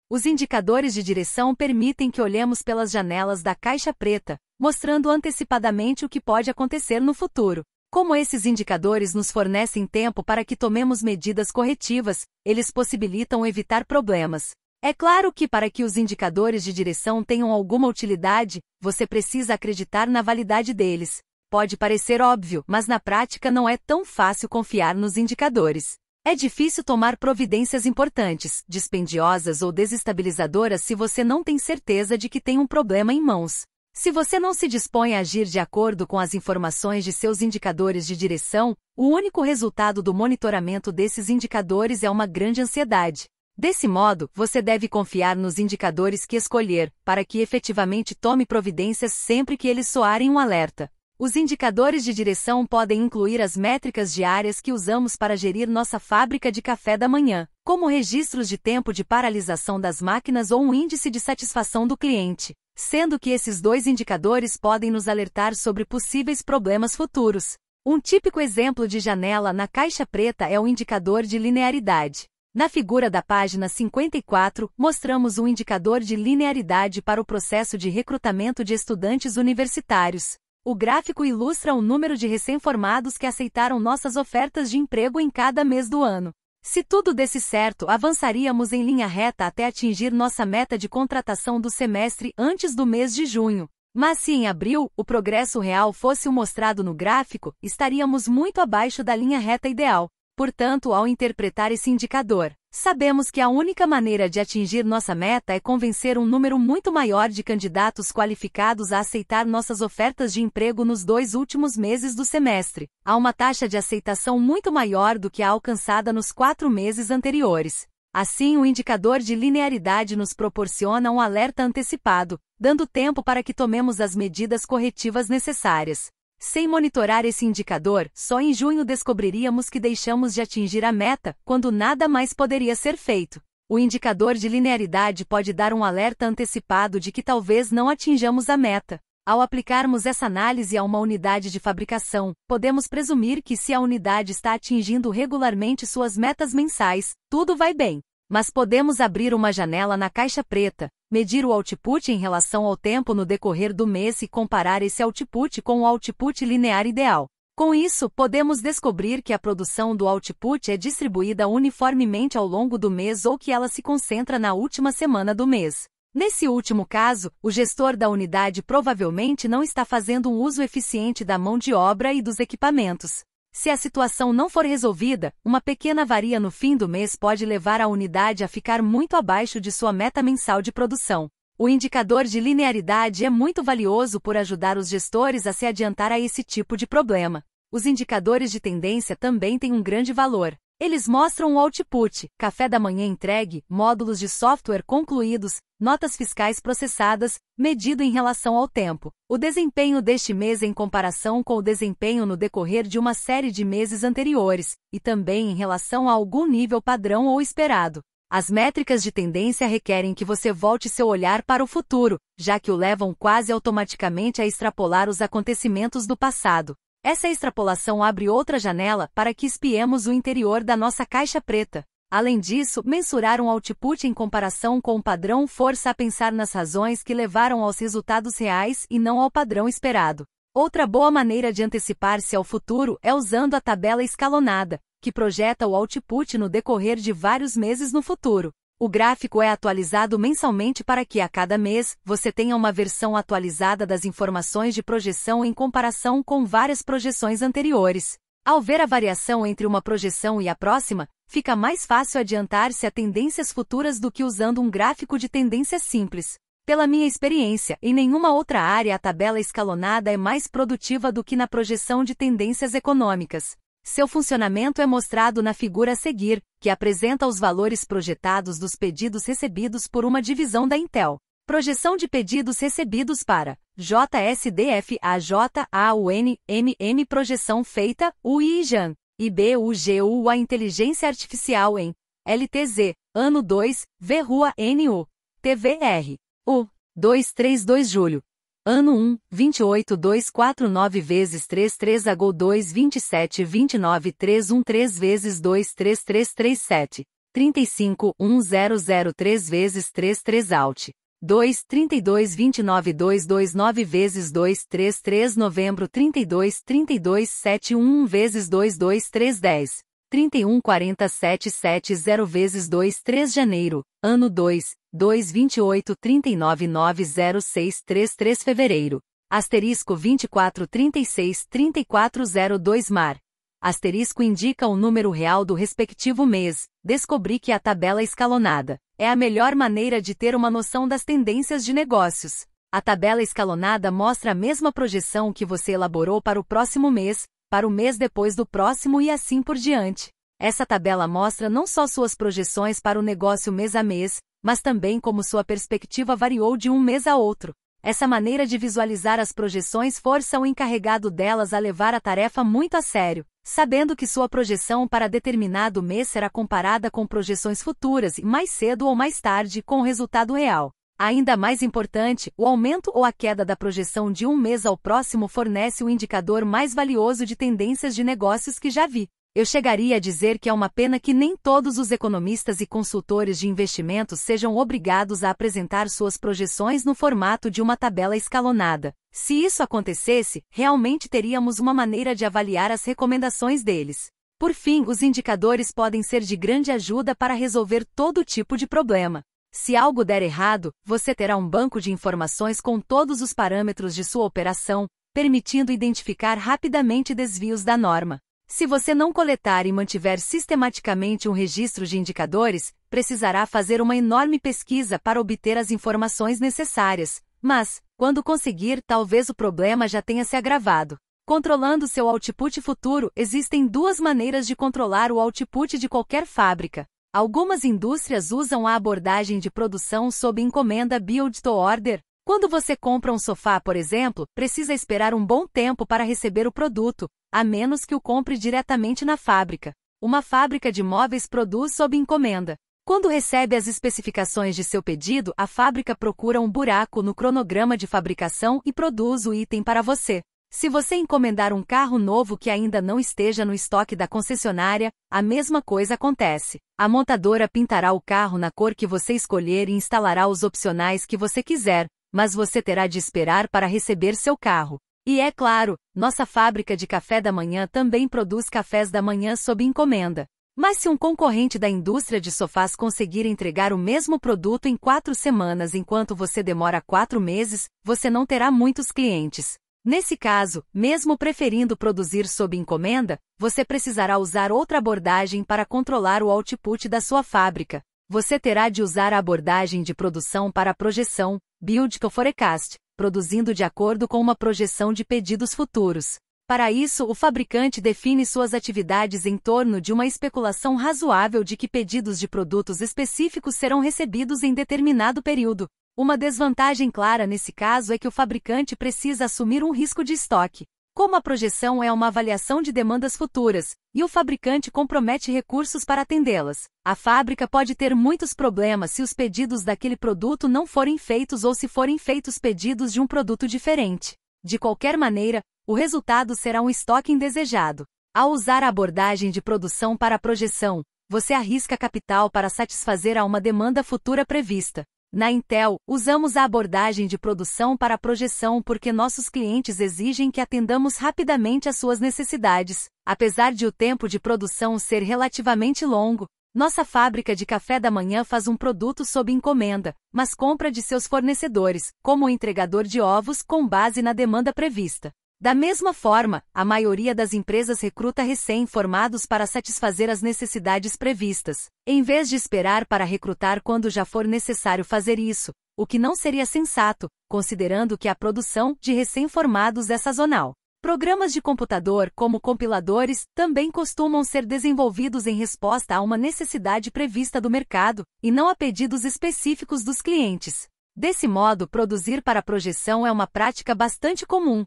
Os indicadores de direção permitem que olhemos pelas janelas da caixa preta, mostrando antecipadamente o que pode acontecer no futuro. Como esses indicadores nos fornecem tempo para que tomemos medidas corretivas, eles possibilitam evitar problemas. É claro que para que os indicadores de direção tenham alguma utilidade, você precisa acreditar na validade deles. Pode parecer óbvio, mas na prática não é tão fácil confiar nos indicadores. É difícil tomar providências importantes, dispendiosas ou desestabilizadoras se você não tem certeza de que tem um problema em mãos. Se você não se dispõe a agir de acordo com as informações de seus indicadores de direção, o único resultado do monitoramento desses indicadores é uma grande ansiedade. Desse modo, você deve confiar nos indicadores que escolher, para que efetivamente tome providências sempre que eles soarem um alerta. Os indicadores de direção podem incluir as métricas diárias que usamos para gerir nossa fábrica de café da manhã, como registros de tempo de paralisação das máquinas ou um índice de satisfação do cliente, sendo que esses dois indicadores podem nos alertar sobre possíveis problemas futuros. Um típico exemplo de janela na caixa preta é o indicador de linearidade. Na figura da página 54, mostramos um indicador de linearidade para o processo de recrutamento de estudantes universitários. O gráfico ilustra o número de recém-formados que aceitaram nossas ofertas de emprego em cada mês do ano. Se tudo desse certo, avançaríamos em linha reta até atingir nossa meta de contratação do semestre antes do mês de junho. Mas se em abril, o progresso real fosse o mostrado no gráfico, estaríamos muito abaixo da linha reta ideal. Portanto, ao interpretar esse indicador, sabemos que a única maneira de atingir nossa meta é convencer um número muito maior de candidatos qualificados a aceitar nossas ofertas de emprego nos 2 últimos meses do semestre. Há uma taxa de aceitação muito maior do que a alcançada nos 4 meses anteriores. Assim, o indicador de linearidade nos proporciona um alerta antecipado, dando tempo para que tomemos as medidas corretivas necessárias. Sem monitorar esse indicador, só em junho descobriríamos que deixamos de atingir a meta, quando nada mais poderia ser feito. O indicador de linearidade pode dar um alerta antecipado de que talvez não atinjamos a meta. Ao aplicarmos essa análise a uma unidade de fabricação, podemos presumir que se a unidade está atingindo regularmente suas metas mensais, tudo vai bem. Mas podemos abrir uma janela na caixa preta, medir o output em relação ao tempo no decorrer do mês e comparar esse output com o output linear ideal. Com isso, podemos descobrir que a produção do output é distribuída uniformemente ao longo do mês ou que ela se concentra na última semana do mês. Nesse último caso, o gestor da unidade provavelmente não está fazendo um uso eficiente da mão de obra e dos equipamentos. Se a situação não for resolvida, uma pequena avaria no fim do mês pode levar a unidade a ficar muito abaixo de sua meta mensal de produção. O indicador de linearidade é muito valioso por ajudar os gestores a se adiantar a esse tipo de problema. Os indicadores de tendência também têm um grande valor. Eles mostram o output, café da manhã entregue, módulos de software concluídos, notas fiscais processadas, medido em relação ao tempo. O desempenho deste mês em comparação com o desempenho no decorrer de uma série de meses anteriores, e também em relação a algum nível padrão ou esperado. As métricas de tendência requerem que você volte seu olhar para o futuro, já que o levam quase automaticamente a extrapolar os acontecimentos do passado. Essa extrapolação abre outra janela para que espiemos o interior da nossa caixa preta. Além disso, mensurar um output em comparação com o padrão força a pensar nas razões que levaram aos resultados reais e não ao padrão esperado. Outra boa maneira de antecipar-se ao futuro é usando a tabela escalonada, que projeta o output no decorrer de vários meses no futuro. O gráfico é atualizado mensalmente para que, a cada mês, você tenha uma versão atualizada das informações de projeção em comparação com várias projeções anteriores. Ao ver a variação entre uma projeção e a próxima, fica mais fácil adiantar-se a tendências futuras do que usando um gráfico de tendência simples. Pela minha experiência, em nenhuma outra área a tabela escalonada é mais produtiva do que na projeção de tendências econômicas. Seu funcionamento é mostrado na figura a seguir, que apresenta os valores projetados dos pedidos recebidos por uma divisão da Intel. Projeção de pedidos recebidos para JSDF AJAUN MM projeção feita UIJAN IBUGU a inteligência artificial em LTZ ano 2 VRUA NU TVR U 232 julho ano 1, 28,249 vezes 33 Agol 2, 27, 29, 313 vezes 2, 3337, 35, 1003 vezes 33 Alt. 2, 32, 29, 229 vezes 233 novembro 32, 32, 711 vezes 22310. 31, 47, 70 vezes 2, 3 janeiro, ano 2, 2, 28, 39, 906, 33 fevereiro, asterisco 24, 36, 3402 mar. Asterisco indica o número real do respectivo mês. Descobri que a tabela escalonada é a melhor maneira de ter uma noção das tendências de negócios. A tabela escalonada mostra a mesma projeção que você elaborou para o próximo mês, para o mês depois do próximo e assim por diante. Essa tabela mostra não só suas projeções para o negócio mês a mês, mas também como sua perspectiva variou de um mês a outro. Essa maneira de visualizar as projeções força o encarregado delas a levar a tarefa muito a sério, sabendo que sua projeção para determinado mês será comparada com projeções futuras e mais cedo ou mais tarde com o resultado real. Ainda mais importante, o aumento ou a queda da projeção de um mês ao próximo fornece o indicador mais valioso de tendências de negócios que já vi. Eu chegaria a dizer que é uma pena que nem todos os economistas e consultores de investimentos sejam obrigados a apresentar suas projeções no formato de uma tabela escalonada. Se isso acontecesse, realmente teríamos uma maneira de avaliar as recomendações deles. Por fim, os indicadores podem ser de grande ajuda para resolver todo tipo de problema. Se algo der errado, você terá um banco de informações com todos os parâmetros de sua operação, permitindo identificar rapidamente desvios da norma. Se você não coletar e mantiver sistematicamente um registro de indicadores, precisará fazer uma enorme pesquisa para obter as informações necessárias. Mas, quando conseguir, talvez o problema já tenha se agravado. Controlando seu output futuro, existem duas maneiras de controlar o output de qualquer fábrica. Algumas indústrias usam a abordagem de produção sob encomenda Build to Order. Quando você compra um sofá, por exemplo, precisa esperar um bom tempo para receber o produto, a menos que o compre diretamente na fábrica. Uma fábrica de móveis produz sob encomenda. Quando recebe as especificações de seu pedido, a fábrica procura um buraco no cronograma de fabricação e produz o item para você. Se você encomendar um carro novo que ainda não esteja no estoque da concessionária, a mesma coisa acontece. A montadora pintará o carro na cor que você escolher e instalará os opcionais que você quiser, mas você terá de esperar para receber seu carro. E é claro, nossa fábrica de café da manhã também produz cafés da manhã sob encomenda. Mas se um concorrente da indústria de sofás conseguir entregar o mesmo produto em 4 semanas enquanto você demora 4 meses, você não terá muitos clientes. Nesse caso, mesmo preferindo produzir sob encomenda, você precisará usar outra abordagem para controlar o output da sua fábrica. Você terá de usar a abordagem de produção para projeção, Build to Forecast, produzindo de acordo com uma projeção de pedidos futuros. Para isso, o fabricante define suas atividades em torno de uma especulação razoável de que pedidos de produtos específicos serão recebidos em determinado período. Uma desvantagem clara nesse caso é que o fabricante precisa assumir um risco de estoque. Como a projeção é uma avaliação de demandas futuras, e o fabricante compromete recursos para atendê-las, a fábrica pode ter muitos problemas se os pedidos daquele produto não forem feitos ou se forem feitos pedidos de um produto diferente. De qualquer maneira, o resultado será um estoque indesejado. Ao usar a abordagem de produção para a projeção, você arrisca capital para satisfazer a uma demanda futura prevista. Na Intel, usamos a abordagem de produção para a projeção porque nossos clientes exigem que atendamos rapidamente às suas necessidades. Apesar de o tempo de produção ser relativamente longo, nossa fábrica de café da manhã faz um produto sob encomenda, mas compra de seus fornecedores, como o entregador de ovos, com base na demanda prevista. Da mesma forma, a maioria das empresas recruta recém-formados para satisfazer as necessidades previstas, em vez de esperar para recrutar quando já for necessário fazer isso, o que não seria sensato, considerando que a produção de recém-formados é sazonal. Programas de computador, como compiladores, também costumam ser desenvolvidos em resposta a uma necessidade prevista do mercado, e não a pedidos específicos dos clientes. Desse modo, produzir para projeção é uma prática bastante comum.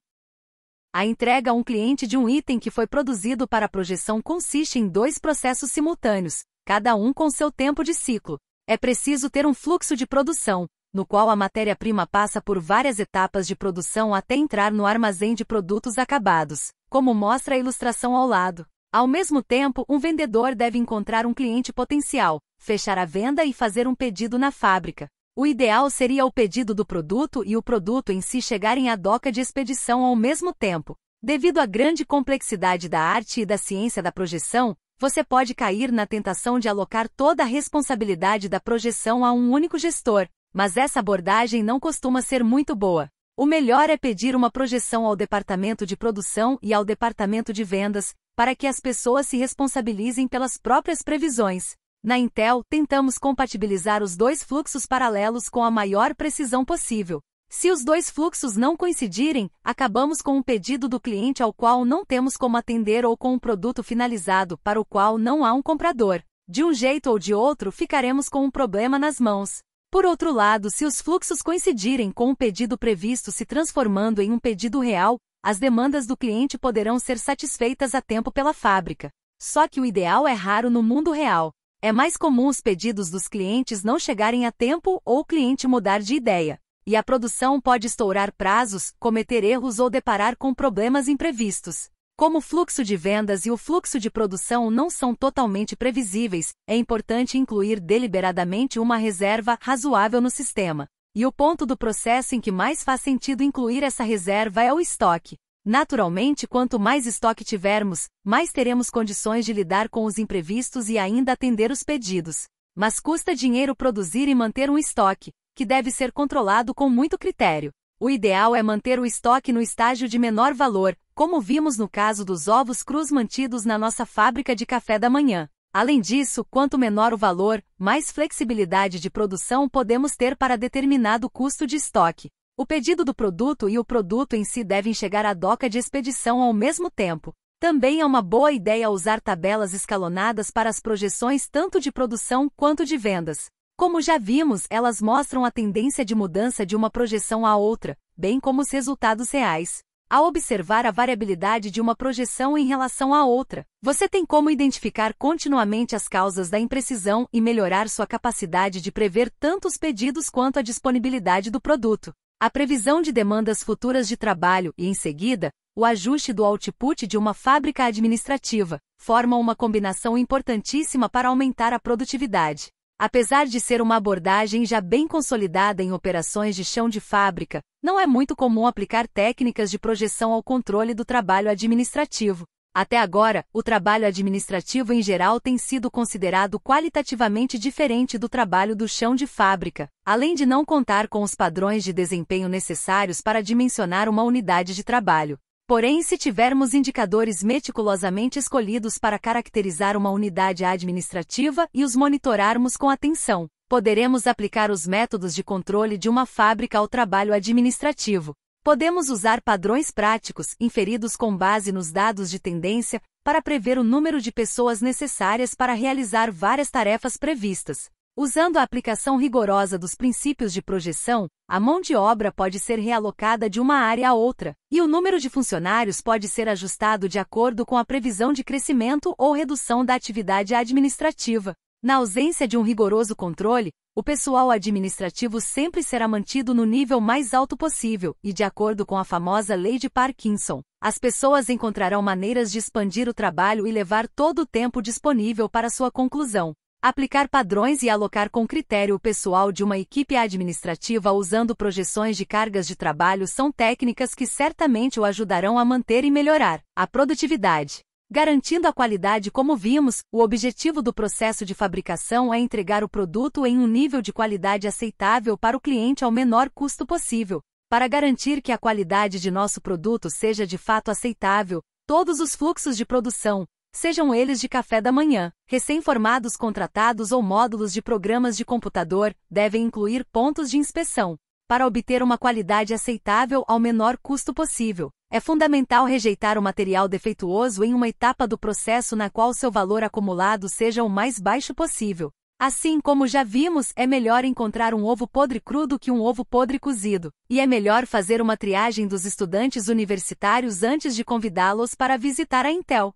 A entrega a um cliente de um item que foi produzido para a projeção consiste em 2 processos simultâneos, cada um com seu tempo de ciclo. É preciso ter um fluxo de produção, no qual a matéria-prima passa por várias etapas de produção até entrar no armazém de produtos acabados, como mostra a ilustração ao lado. Ao mesmo tempo, um vendedor deve encontrar um cliente potencial, fechar a venda e fazer um pedido na fábrica. O ideal seria o pedido do produto e o produto em si chegarem à doca de expedição ao mesmo tempo. Devido à grande complexidade da arte e da ciência da projeção, você pode cair na tentação de alocar toda a responsabilidade da projeção a um único gestor, mas essa abordagem não costuma ser muito boa. O melhor é pedir uma projeção ao departamento de produção e ao departamento de vendas, para que as pessoas se responsabilizem pelas próprias previsões. Na Intel, tentamos compatibilizar os 2 fluxos paralelos com a maior precisão possível. Se os 2 fluxos não coincidirem, acabamos com um pedido do cliente ao qual não temos como atender ou com um produto finalizado para o qual não há um comprador. De um jeito ou de outro, ficaremos com um problema nas mãos. Por outro lado, se os fluxos coincidirem com um pedido previsto se transformando em um pedido real, as demandas do cliente poderão ser satisfeitas a tempo pela fábrica. Só que o ideal é raro no mundo real. É mais comum os pedidos dos clientes não chegarem a tempo ou o cliente mudar de ideia. E a produção pode estourar prazos, cometer erros ou deparar com problemas imprevistos. Como o fluxo de vendas e o fluxo de produção não são totalmente previsíveis, é importante incluir deliberadamente uma reserva razoável no sistema. E o ponto do processo em que mais faz sentido incluir essa reserva é o estoque. Naturalmente, quanto mais estoque tivermos, mais teremos condições de lidar com os imprevistos e ainda atender os pedidos. Mas custa dinheiro produzir e manter um estoque, que deve ser controlado com muito critério. O ideal é manter o estoque no estágio de menor valor, como vimos no caso dos ovos crus mantidos na nossa fábrica de café da manhã. Além disso, quanto menor o valor, mais flexibilidade de produção podemos ter para determinado custo de estoque. O pedido do produto e o produto em si devem chegar à doca de expedição ao mesmo tempo. Também é uma boa ideia usar tabelas escalonadas para as projeções tanto de produção quanto de vendas. Como já vimos, elas mostram a tendência de mudança de uma projeção à outra, bem como os resultados reais. Ao observar a variabilidade de uma projeção em relação à outra, você tem como identificar continuamente as causas da imprecisão e melhorar sua capacidade de prever tanto os pedidos quanto a disponibilidade do produto. A previsão de demandas futuras de trabalho e, em seguida, o ajuste do output de uma fábrica administrativa, formam uma combinação importantíssima para aumentar a produtividade. Apesar de ser uma abordagem já bem consolidada em operações de chão de fábrica, não é muito comum aplicar técnicas de projeção ao controle do trabalho administrativo. Até agora, o trabalho administrativo em geral tem sido considerado qualitativamente diferente do trabalho do chão de fábrica, além de não contar com os padrões de desempenho necessários para dimensionar uma unidade de trabalho. Porém, se tivermos indicadores meticulosamente escolhidos para caracterizar uma unidade administrativa e os monitorarmos com atenção, poderemos aplicar os métodos de controle de uma fábrica ao trabalho administrativo. Podemos usar padrões práticos, inferidos com base nos dados de tendência, para prever o número de pessoas necessárias para realizar várias tarefas previstas. Usando a aplicação rigorosa dos princípios de projeção, a mão de obra pode ser realocada de uma área a outra, e o número de funcionários pode ser ajustado de acordo com a previsão de crescimento ou redução da atividade administrativa. Na ausência de um rigoroso controle, o pessoal administrativo sempre será mantido no nível mais alto possível, e de acordo com a famosa lei de Parkinson, as pessoas encontrarão maneiras de expandir o trabalho e levar todo o tempo disponível para sua conclusão. Aplicar padrões e alocar com critério o pessoal de uma equipe administrativa usando projeções de cargas de trabalho são técnicas que certamente o ajudarão a manter e melhorar a produtividade. Garantindo a qualidade. Como vimos, o objetivo do processo de fabricação é entregar o produto em um nível de qualidade aceitável para o cliente ao menor custo possível. Para garantir que a qualidade de nosso produto seja de fato aceitável, todos os fluxos de produção, sejam eles de café da manhã, recém-formados contratados ou módulos de programas de computador, devem incluir pontos de inspeção. Para obter uma qualidade aceitável ao menor custo possível, é fundamental rejeitar o material defeituoso em uma etapa do processo na qual seu valor acumulado seja o mais baixo possível. Assim como já vimos, é melhor encontrar um ovo podre cru do que um ovo podre cozido, e é melhor fazer uma triagem dos estudantes universitários antes de convidá-los para visitar a Intel.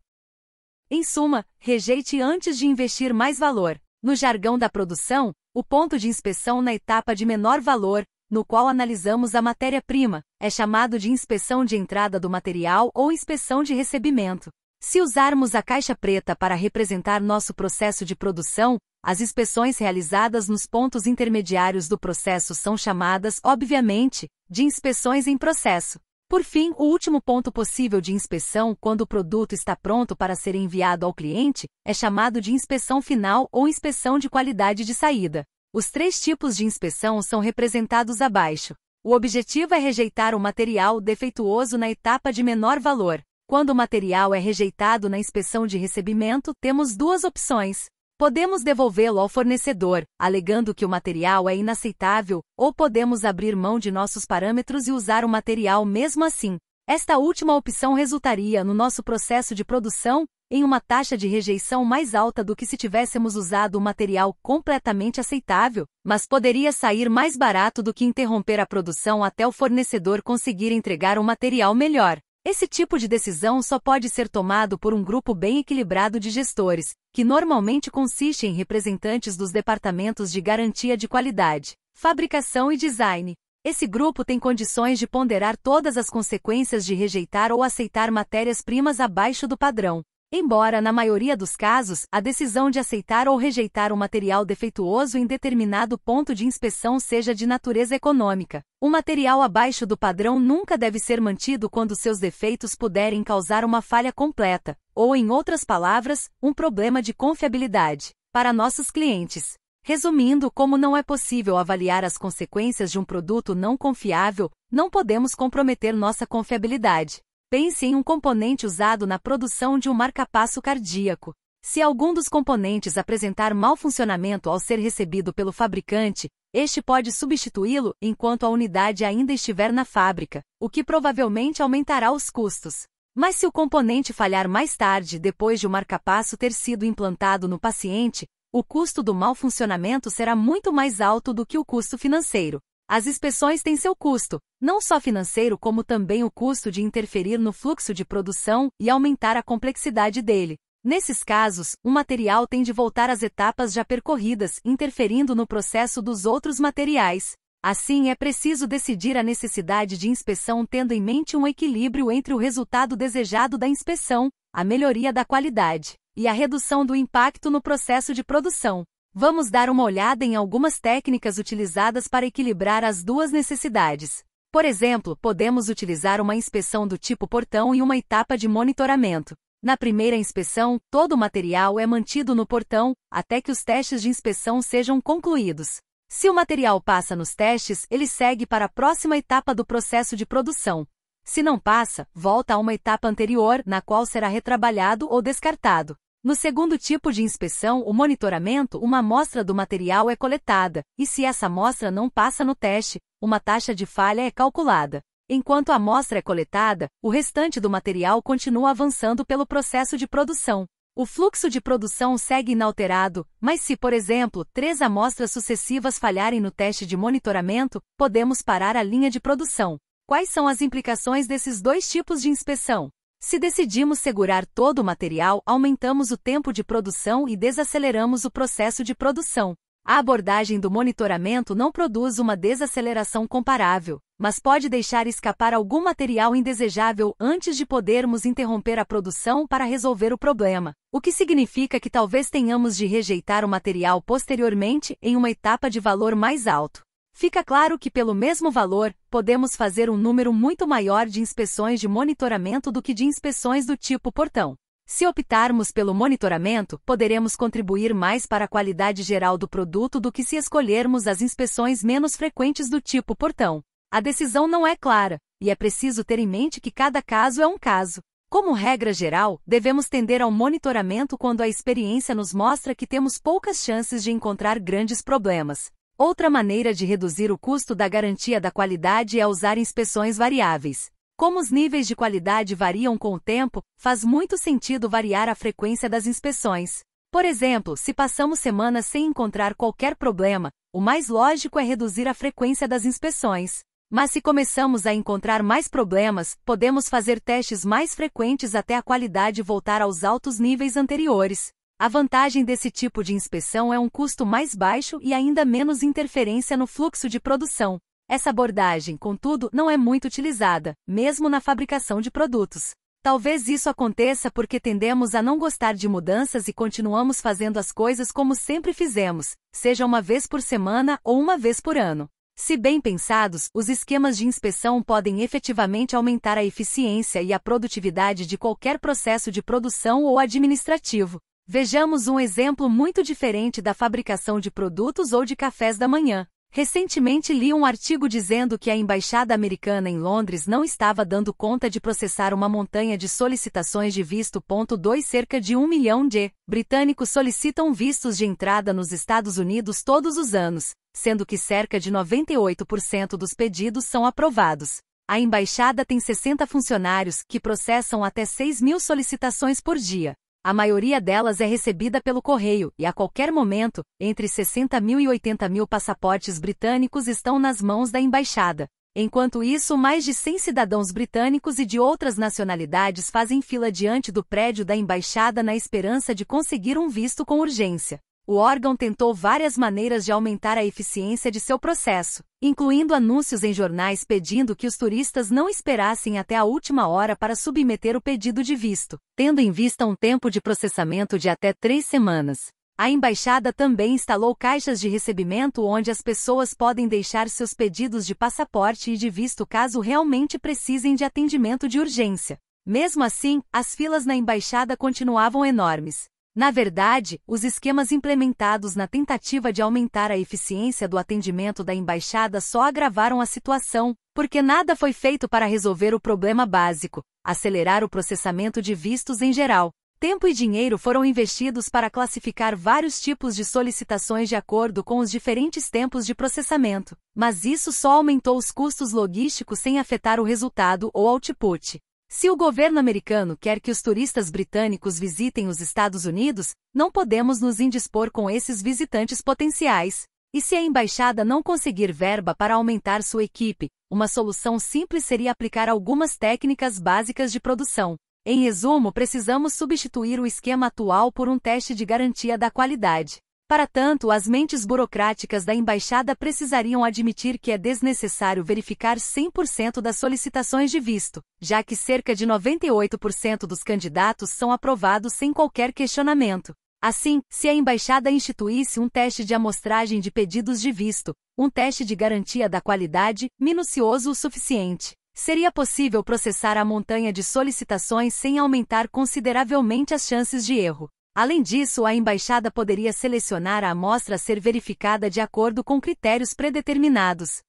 Em suma, rejeite antes de investir mais valor. No jargão da produção, o ponto de inspeção na etapa de menor valor, no qual analisamos a matéria-prima, é chamado de inspeção de entrada do material ou inspeção de recebimento. Se usarmos a caixa preta para representar nosso processo de produção, as inspeções realizadas nos pontos intermediários do processo são chamadas, obviamente, de inspeções em processo. Por fim, o último ponto possível de inspeção, quando o produto está pronto para ser enviado ao cliente, é chamado de inspeção final ou inspeção de qualidade de saída. Os três tipos de inspeção são representados abaixo. O objetivo é rejeitar o material defeituoso na etapa de menor valor. Quando o material é rejeitado na inspeção de recebimento, temos duas opções. Podemos devolvê-lo ao fornecedor, alegando que o material é inaceitável, ou podemos abrir mão de nossos parâmetros e usar o material mesmo assim. Esta última opção resultaria no nosso processo de produção em uma taxa de rejeição mais alta do que se tivéssemos usado um material completamente aceitável, mas poderia sair mais barato do que interromper a produção até o fornecedor conseguir entregar um material melhor. Esse tipo de decisão só pode ser tomado por um grupo bem equilibrado de gestores, que normalmente consiste em representantes dos departamentos de garantia de qualidade, fabricação e design. Esse grupo tem condições de ponderar todas as consequências de rejeitar ou aceitar matérias-primas abaixo do padrão. Embora, na maioria dos casos, a decisão de aceitar ou rejeitar um material defeituoso em determinado ponto de inspeção seja de natureza econômica, um material abaixo do padrão nunca deve ser mantido quando seus defeitos puderem causar uma falha completa, ou, em outras palavras, um problema de confiabilidade, para nossos clientes. Resumindo, como não é possível avaliar as consequências de um produto não confiável, não podemos comprometer nossa confiabilidade. Pense em um componente usado na produção de um marca-passo cardíaco. Se algum dos componentes apresentar mau funcionamento ao ser recebido pelo fabricante, este pode substituí-lo enquanto a unidade ainda estiver na fábrica, o que provavelmente aumentará os custos. Mas se o componente falhar mais tarde, depois de o marca-passo ter sido implantado no paciente, o custo do mau funcionamento será muito mais alto do que o custo financeiro. As inspeções têm seu custo, não só financeiro como também o custo de interferir no fluxo de produção e aumentar a complexidade dele. Nesses casos, um material tem de voltar às etapas já percorridas, interferindo no processo dos outros materiais. Assim, é preciso decidir a necessidade de inspeção tendo em mente um equilíbrio entre o resultado desejado da inspeção, a melhoria da qualidade, e a redução do impacto no processo de produção. Vamos dar uma olhada em algumas técnicas utilizadas para equilibrar as duas necessidades. Por exemplo, podemos utilizar uma inspeção do tipo portão e uma etapa de monitoramento. Na primeira inspeção, todo o material é mantido no portão, até que os testes de inspeção sejam concluídos. Se o material passa nos testes, ele segue para a próxima etapa do processo de produção. Se não passa, volta a uma etapa anterior, na qual será retrabalhado ou descartado. No segundo tipo de inspeção, o monitoramento, uma amostra do material é coletada, e se essa amostra não passa no teste, uma taxa de falha é calculada. Enquanto a amostra é coletada, o restante do material continua avançando pelo processo de produção. O fluxo de produção segue inalterado, mas se, por exemplo, 3 amostras sucessivas falharem no teste de monitoramento, podemos parar a linha de produção. Quais são as implicações desses dois tipos de inspeção? Se decidimos segurar todo o material, aumentamos o tempo de produção e desaceleramos o processo de produção. A abordagem do monitoramento não produz uma desaceleração comparável, mas pode deixar escapar algum material indesejável antes de podermos interromper a produção para resolver o problema, o que significa que talvez tenhamos de rejeitar o material posteriormente em uma etapa de valor mais alto. Fica claro que pelo mesmo valor, podemos fazer um número muito maior de inspeções de monitoramento do que de inspeções do tipo portão. Se optarmos pelo monitoramento, poderemos contribuir mais para a qualidade geral do produto do que se escolhermos as inspeções menos frequentes do tipo portão. A decisão não é clara, e é preciso ter em mente que cada caso é um caso. Como regra geral, devemos tender ao monitoramento quando a experiência nos mostra que temos poucas chances de encontrar grandes problemas. Outra maneira de reduzir o custo da garantia da qualidade é usar inspeções variáveis. Como os níveis de qualidade variam com o tempo, faz muito sentido variar a frequência das inspeções. Por exemplo, se passamos semanas sem encontrar qualquer problema, o mais lógico é reduzir a frequência das inspeções. Mas se começamos a encontrar mais problemas, podemos fazer testes mais frequentes até a qualidade voltar aos altos níveis anteriores. A vantagem desse tipo de inspeção é um custo mais baixo e ainda menos interferência no fluxo de produção. Essa abordagem, contudo, não é muito utilizada, mesmo na fabricação de produtos. Talvez isso aconteça porque tendemos a não gostar de mudanças e continuamos fazendo as coisas como sempre fizemos, seja uma vez por semana ou uma vez por ano. Se bem pensados, os esquemas de inspeção podem efetivamente aumentar a eficiência e a produtividade de qualquer processo de produção ou administrativo. Vejamos um exemplo muito diferente da fabricação de produtos ou de cafés da manhã. Recentemente li um artigo dizendo que a embaixada americana em Londres não estava dando conta de processar uma montanha de solicitações de visto. 2 Cerca de 1 milhão de britânicos solicitam vistos de entrada nos Estados Unidos todos os anos, sendo que cerca de 98% dos pedidos são aprovados. A embaixada tem 60 funcionários que processam até 6.000 solicitações por dia. A maioria delas é recebida pelo correio, e a qualquer momento, entre 60.000 e 80.000 passaportes britânicos estão nas mãos da embaixada. Enquanto isso, mais de 100 cidadãos britânicos e de outras nacionalidades fazem fila diante do prédio da embaixada na esperança de conseguir um visto com urgência. O órgão tentou várias maneiras de aumentar a eficiência de seu processo, incluindo anúncios em jornais pedindo que os turistas não esperassem até a última hora para submeter o pedido de visto, tendo em vista um tempo de processamento de até 3 semanas. A embaixada também instalou caixas de recebimento onde as pessoas podem deixar seus pedidos de passaporte e de visto caso realmente precisem de atendimento de urgência. Mesmo assim, as filas na embaixada continuavam enormes. Na verdade, os esquemas implementados na tentativa de aumentar a eficiência do atendimento da embaixada só agravaram a situação, porque nada foi feito para resolver o problema básico, acelerar o processamento de vistos em geral. Tempo e dinheiro foram investidos para classificar vários tipos de solicitações de acordo com os diferentes tempos de processamento, mas isso só aumentou os custos logísticos sem afetar o resultado ou output. Se o governo americano quer que os turistas britânicos visitem os Estados Unidos, não podemos nos indispor com esses visitantes potenciais. E se a embaixada não conseguir verba para aumentar sua equipe, uma solução simples seria aplicar algumas técnicas básicas de produção. Em resumo, precisamos substituir o esquema atual por um teste de garantia da qualidade. Para tanto, as mentes burocráticas da embaixada precisariam admitir que é desnecessário verificar 100% das solicitações de visto, já que cerca de 98% dos candidatos são aprovados sem qualquer questionamento. Assim, se a embaixada instituísse um teste de amostragem de pedidos de visto, um teste de garantia da qualidade, minucioso o suficiente, seria possível processar a montanha de solicitações sem aumentar consideravelmente as chances de erro. Além disso, a embaixada poderia selecionar a amostra a ser verificada de acordo com critérios predeterminados.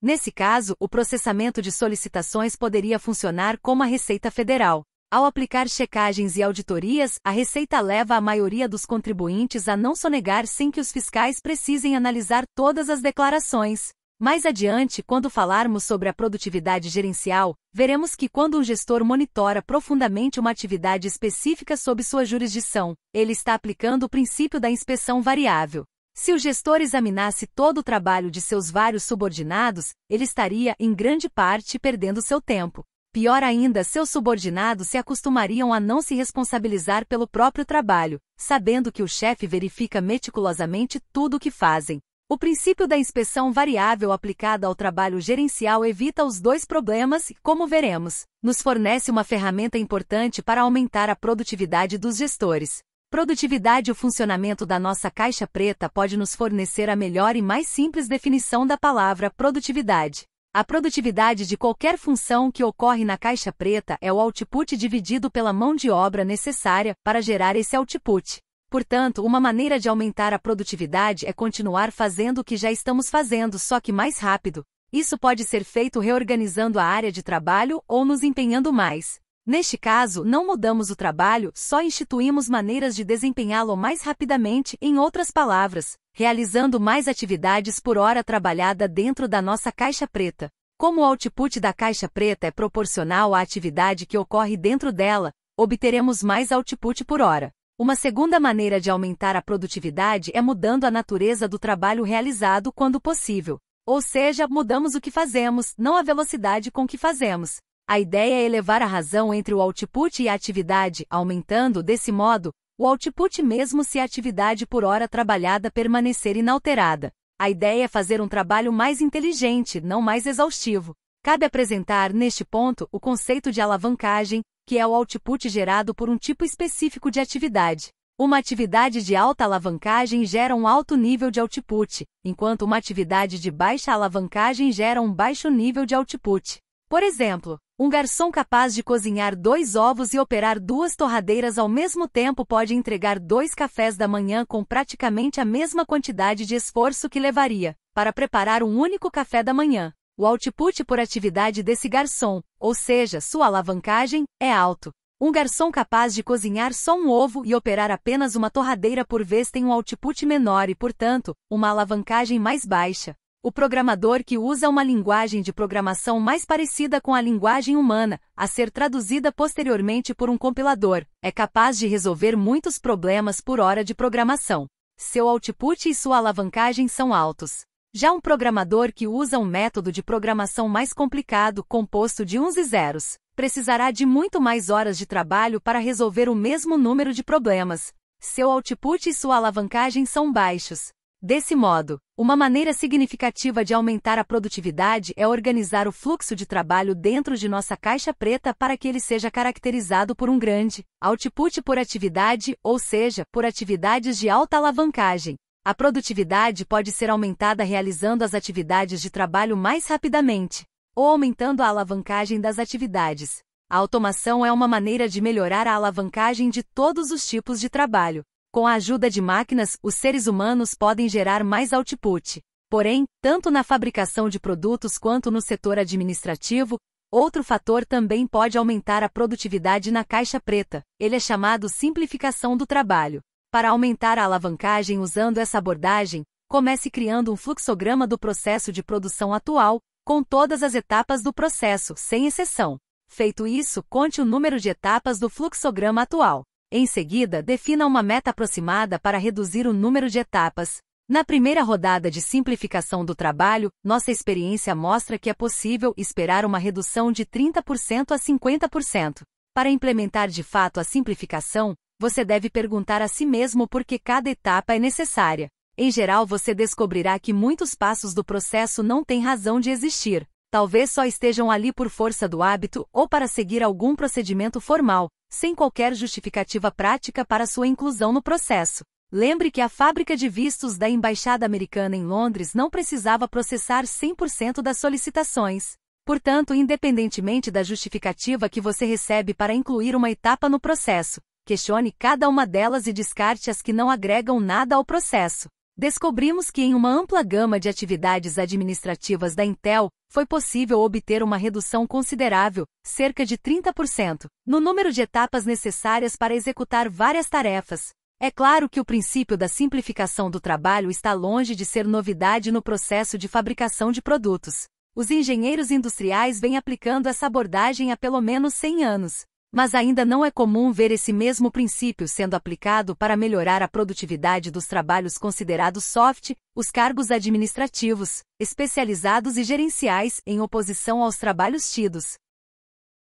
Nesse caso, o processamento de solicitações poderia funcionar como a Receita Federal. Ao aplicar checagens e auditorias, a Receita leva a maioria dos contribuintes a não sonegar sem que os fiscais precisem analisar todas as declarações. Mais adiante, quando falarmos sobre a produtividade gerencial, veremos que quando um gestor monitora profundamente uma atividade específica sob sua jurisdição, ele está aplicando o princípio da inspeção variável. Se o gestor examinasse todo o trabalho de seus vários subordinados, ele estaria, em grande parte, perdendo seu tempo. Pior ainda, seus subordinados se acostumariam a não se responsabilizar pelo próprio trabalho, sabendo que o chefe verifica meticulosamente tudo o que fazem. O princípio da inspeção variável aplicada ao trabalho gerencial evita os dois problemas e, como veremos, nos fornece uma ferramenta importante para aumentar a produtividade dos gestores. Produtividade. O funcionamento da nossa caixa preta pode nos fornecer a melhor e mais simples definição da palavra produtividade. A produtividade de qualquer função que ocorre na caixa preta é o output dividido pela mão de obra necessária para gerar esse output. Portanto, uma maneira de aumentar a produtividade é continuar fazendo o que já estamos fazendo, só que mais rápido. Isso pode ser feito reorganizando a área de trabalho ou nos empenhando mais. Neste caso, não mudamos o trabalho, só instituímos maneiras de desempenhá-lo mais rapidamente, em outras palavras, realizando mais atividades por hora trabalhada dentro da nossa caixa preta. Como o output da caixa preta é proporcional à atividade que ocorre dentro dela, obteremos mais output por hora. Uma segunda maneira de aumentar a produtividade é mudando a natureza do trabalho realizado quando possível. Ou seja, mudamos o que fazemos, não a velocidade com que fazemos. A ideia é elevar a razão entre o output e a atividade, aumentando, desse modo, o output mesmo se a atividade por hora trabalhada permanecer inalterada. A ideia é fazer um trabalho mais inteligente, não mais exaustivo. Cabe apresentar, neste ponto, o conceito de alavancagem, que é o output gerado por um tipo específico de atividade. Uma atividade de alta alavancagem gera um alto nível de output, enquanto uma atividade de baixa alavancagem gera um baixo nível de output. Por exemplo, um garçom capaz de cozinhar 2 ovos e operar 2 torradeiras ao mesmo tempo pode entregar 2 cafés da manhã com praticamente a mesma quantidade de esforço que levaria para preparar um único café da manhã. O output por atividade desse garçom, ou seja, sua alavancagem, é alto. Um garçom capaz de cozinhar só um ovo e operar apenas uma torradeira por vez tem um output menor e, portanto, uma alavancagem mais baixa. O programador que usa uma linguagem de programação mais parecida com a linguagem humana, a ser traduzida posteriormente por um compilador, é capaz de resolver muitos problemas por hora de programação. Seu output e sua alavancagem são altos. Já um programador que usa um método de programação mais complicado, composto de uns e zeros, precisará de muito mais horas de trabalho para resolver o mesmo número de problemas. Seu output e sua alavancagem são baixos. Desse modo, uma maneira significativa de aumentar a produtividade é organizar o fluxo de trabalho dentro de nossa caixa preta para que ele seja caracterizado por um grande output por atividade, ou seja, por atividades de alta alavancagem. A produtividade pode ser aumentada realizando as atividades de trabalho mais rapidamente, ou aumentando a alavancagem das atividades. A automação é uma maneira de melhorar a alavancagem de todos os tipos de trabalho. Com a ajuda de máquinas, os seres humanos podem gerar mais output. Porém, tanto na fabricação de produtos quanto no setor administrativo, outro fator também pode aumentar a produtividade na caixa preta. Ele é chamado simplificação do trabalho. Para aumentar a alavancagem usando essa abordagem, comece criando um fluxograma do processo de produção atual, com todas as etapas do processo, sem exceção. Feito isso, conte o número de etapas do fluxograma atual. Em seguida, defina uma meta aproximada para reduzir o número de etapas. Na primeira rodada de simplificação do trabalho, nossa experiência mostra que é possível esperar uma redução de 30% a 50%. Para implementar de fato a simplificação, você deve perguntar a si mesmo por que cada etapa é necessária. Em geral, você descobrirá que muitos passos do processo não têm razão de existir. Talvez só estejam ali por força do hábito ou para seguir algum procedimento formal, sem qualquer justificativa prática para sua inclusão no processo. Lembre que a fábrica de vistos da Embaixada Americana em Londres não precisava processar 100% das solicitações. Portanto, independentemente da justificativa que você recebe para incluir uma etapa no processo, questione cada uma delas e descarte as que não agregam nada ao processo. Descobrimos que em uma ampla gama de atividades administrativas da Intel, foi possível obter uma redução considerável, cerca de 30%, no número de etapas necessárias para executar várias tarefas. É claro que o princípio da simplificação do trabalho está longe de ser novidade no processo de fabricação de produtos. Os engenheiros industriais vêm aplicando essa abordagem há pelo menos 100 anos. Mas ainda não é comum ver esse mesmo princípio sendo aplicado para melhorar a produtividade dos trabalhos considerados soft, os cargos administrativos, especializados e gerenciais, em oposição aos trabalhos tidos